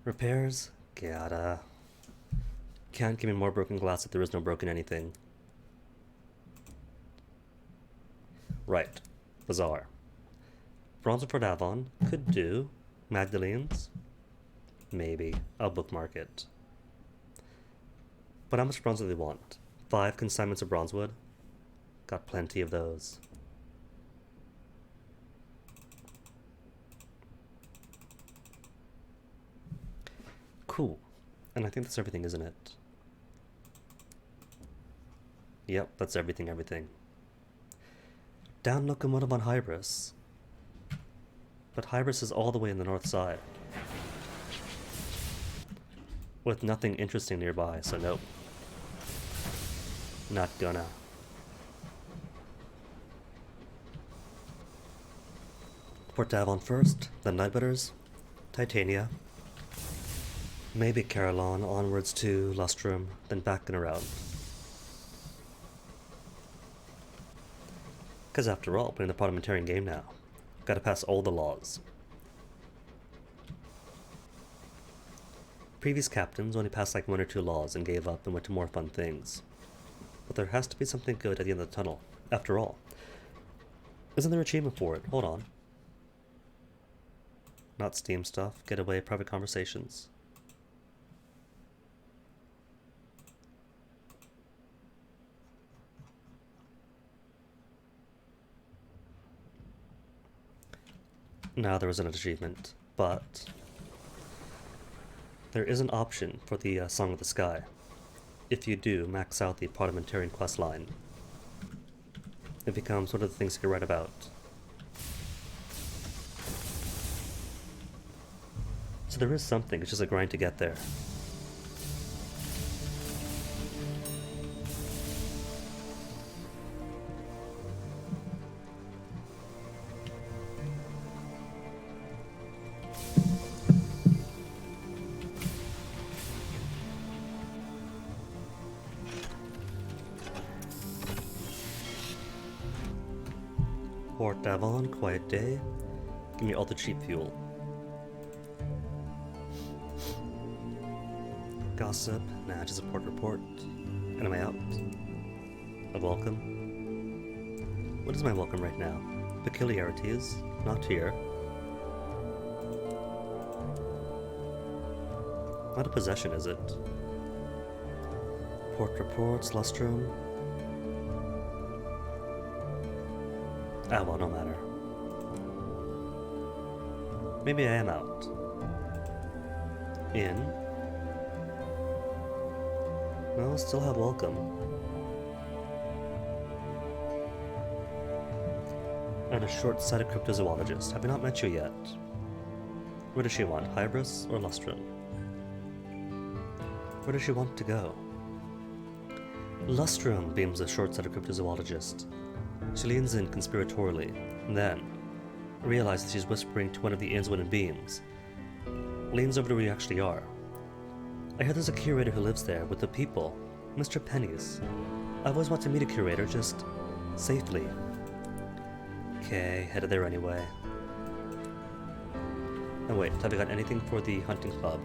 Repairs? Gotta. Can't give me more broken glass if there is no broken anything. Right. Bazaar. Bronze for Davon. Could do. Magdalene's? Maybe. I'll bookmark it. But how much bronze do they want? 5 consignments of bronzewood? Got plenty of those. Cool. And I think that's everything, isn't it? Yep, that's everything. Down locomotive on Hybris. But Hybris is all the way in the north side. With nothing interesting nearby, so nope. Not gonna. Port Davon first, then Nightbitters, Titania. Maybe Carillon, onwards to Lustrum, then back and around. Because after all, playing the parliamentarian game now. Gotta pass all the laws. Previous captains only passed like 1 or 2 laws and gave up and went to more fun things. But there has to be something good at the end of the tunnel, after all. Isn't there an achievement for it? Hold on. Not Steam stuff, getaway, private conversations. Now there was an achievement, but there is an option for the Song of the Sky. If you do max out the parliamentarian quest line, it becomes one of the things you can write about. So there is something, it's just a grind to get there. Port Davon, quiet day. Give me all the cheap fuel. Gossip, nah, just a port report. And am I out? A welcome? What is my welcome right now? Peculiarities, not here. Not a possession, is it? Port reports, Lustrum. Ah, well, no matter. Maybe I am out. In? No, still have welcome. And a short-sighted cryptozoologist. Have I not met you yet? Where does she want? Hybris or Lustrum? Where does she want to go? Lustrum, beams the short-sighted cryptozoologist. She leans in conspiratorially, then realizes she's whispering to one of the inn's wooden beams. Leans over to where you actually are. I hear there's a curator who lives there with the people, Mr. Pennies. I've always wanted to meet a curator, just safely. Okay, headed there anyway. Oh wait, have I got anything for the hunting club?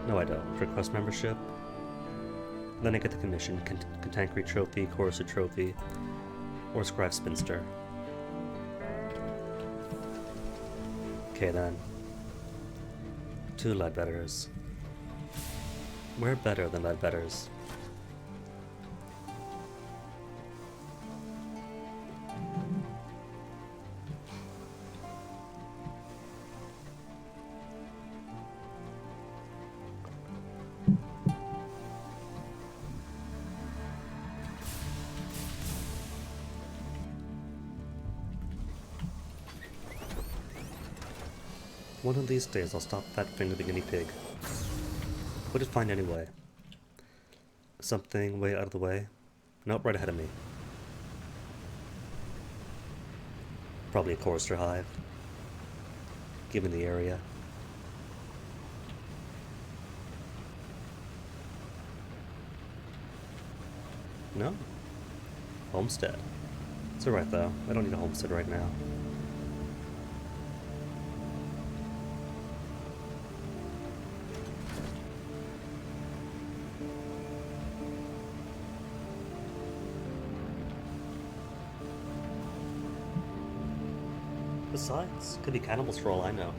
No, I don't. Request membership. Then I get the commission, Cantankery Trophy, Chorister Trophy, or Scribe Spinster. Okay then. 2 Ledbetters. We're better than Ledbetters. One of these days I'll stop fat-fingering the guinea pig. What did it find anyway? Something way out of the way? Nope, right ahead of me. Probably a chorister hive. Given the area. No? Homestead. It's alright though, I don't need a homestead right now. Besides, could be cannibals for all I know.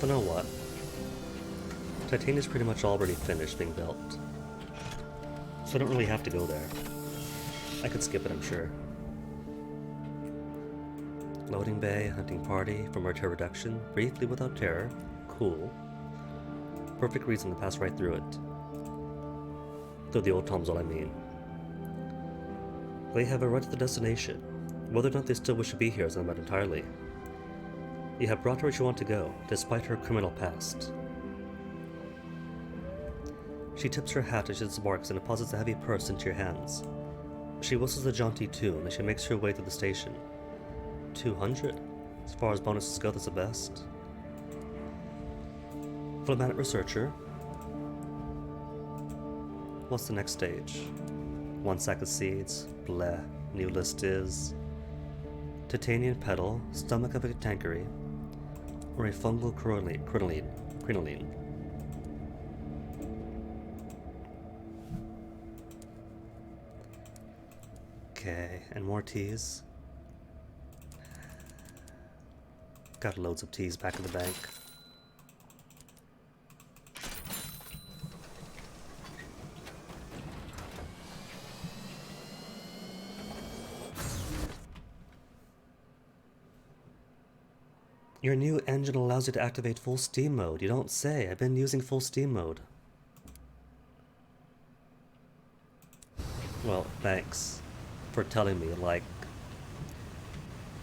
But know what? Titania's pretty much already finished being built. So I don't really have to go there. I could skip it, I'm sure. Loading bay, hunting party, for more terror reduction, briefly without terror. Cool. Perfect reason to pass right through it. Through the old tombs, all I mean. They have arrived at the destination. Whether or not they still wish to be here is not entirely. You have brought her where she wants to go, despite her criminal past. She tips her hat as she disembarks and deposits a heavy purse into your hands. She whistles a jaunty tune as she makes her way to the station. 200? As far as bonuses go, that's the best. Phlegmatic researcher. What's the next stage? 1 sack of seeds. Bleh. New list is... Titanian petal, stomach of a tankery, or a fungal crinoline. Okay, and more teas. Got loads of teas back in the bank. Your new engine allows you to activate full steam mode. You don't say. I've been using full steam mode. Well, thanks for telling me like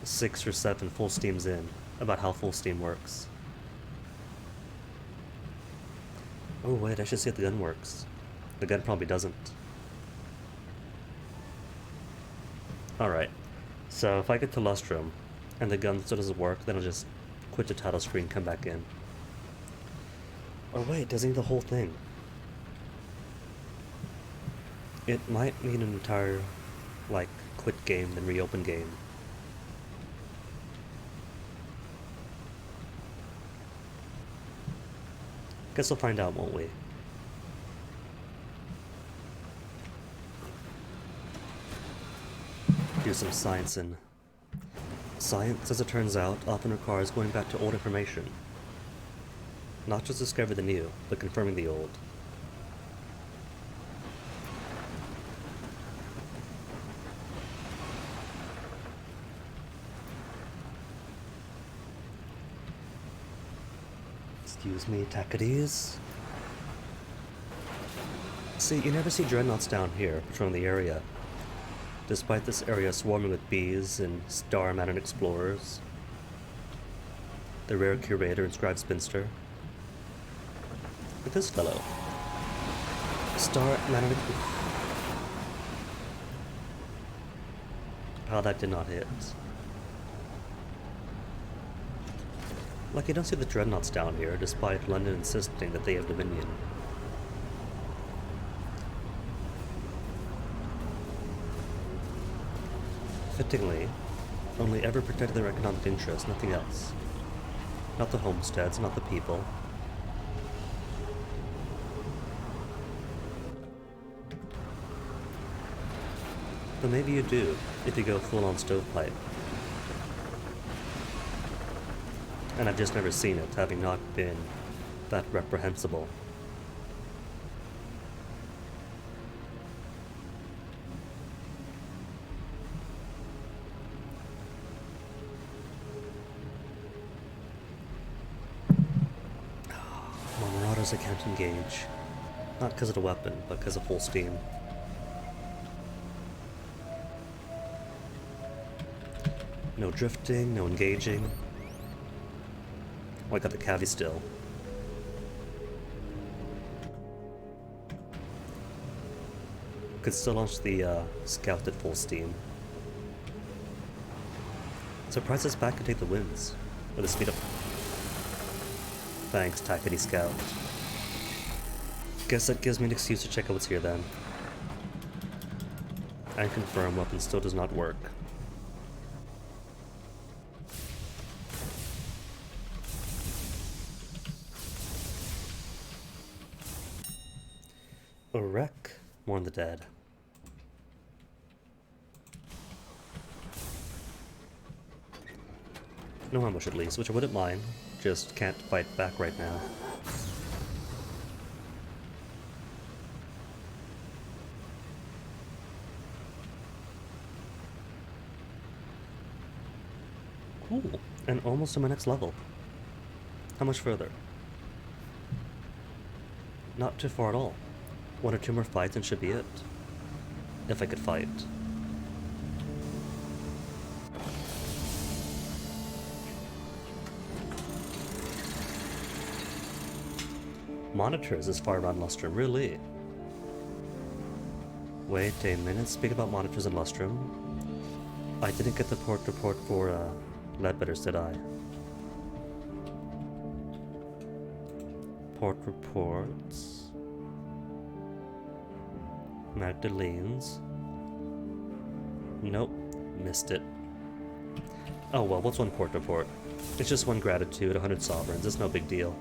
6 or 7 full steams in about how full steam works. Oh wait, I should see if the gun works. The gun probably doesn't. Alright, so if I get to Lustrum and the gun still doesn't work, then I'll just quit the title screen, come back in. Or wait, does it need the whole thing? It might mean an entire, like, quit game, then reopen game. Guess we'll find out, won't we? Do some science and... Science, as it turns out, often requires going back to old information. Not just discover the new, but confirming the old. Excuse me, Tacades. See, you never see dreadnoughts down here patrolling the area, despite this area swarming with bees and star-mounted explorers. The rare curator and scribe spinster. Look at this fellow. Star-mounted... Oh, that did not hit. Like, you don't see the dreadnoughts down here, despite London insisting that they have dominion. Fittingly, only ever protected their economic interests, nothing else. Not the homesteads, not the people. But maybe you do, if you go full-on stovepipe. And I've just never seen it, having not been that reprehensible. More marauders I can't engage. Not because of the weapon, but because of full steam. No drifting, no engaging. Oh, I got the cavi still. Could still launch the scout at full steam. Surprise us back and take the wins. Or the speed up. Thanks, Tackety Scout. Guess that gives me an excuse to check out what's here then. And confirm weapon still does not work. A wreck, mourn the dead. No ambush at least, which I wouldn't mind. Just can't fight back right now. Cool, and almost to my next level. How much further? Not too far at all. 1 or 2 more fights and should be it. If I could fight. Monitors is far around Lustrum, really? Wait a minute, speak about monitors in Lustrum. I didn't get the port report for Ledbetter's, did I? Port reports. Magdalene's. Nope, missed it. Oh well, what's one port report? It's just 1 gratitude, 100 sovereigns, it's no big deal.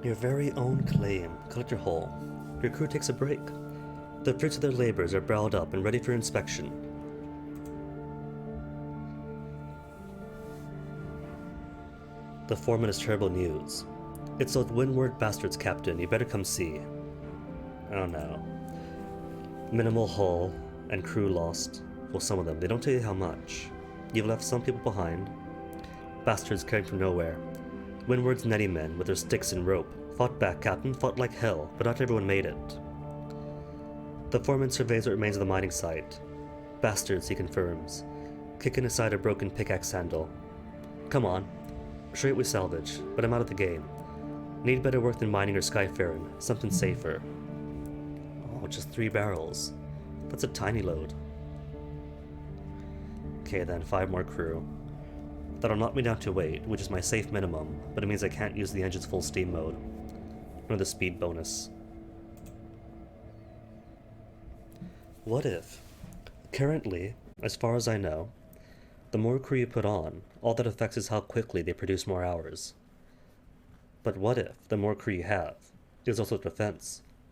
Your very own claim, Collector Hall. Your crew takes a break. The fruits of their labors are barreled up and ready for inspection. The foreman has terrible news. It's those windward bastards, Captain. You better come see. Oh no. Minimal hull and crew lost. Well, some of them. They don't tell you how much. You've left some people behind. Bastards carrying from nowhere. Windward's netty men with their sticks and rope. Fought back, Captain. Fought like hell, but not everyone made it. The foreman surveys what remains of the mining site. Bastards, he confirms. Kicking aside a broken pickaxe handle. Come on. Sure we salvage, but I'm out of the game. Need better work than mining or skyfaring. Something safer. Oh, just 3 barrels. That's a tiny load. Okay then, 5 more crew. That'll knock me down to 8, which is my safe minimum, but it means I can't use the engine's full steam mode. Nor the speed bonus. What if? Currently, as far as I know, the more crew you put on, all that affects is how quickly they produce more hours. But what if the more crew you have, there's also defense?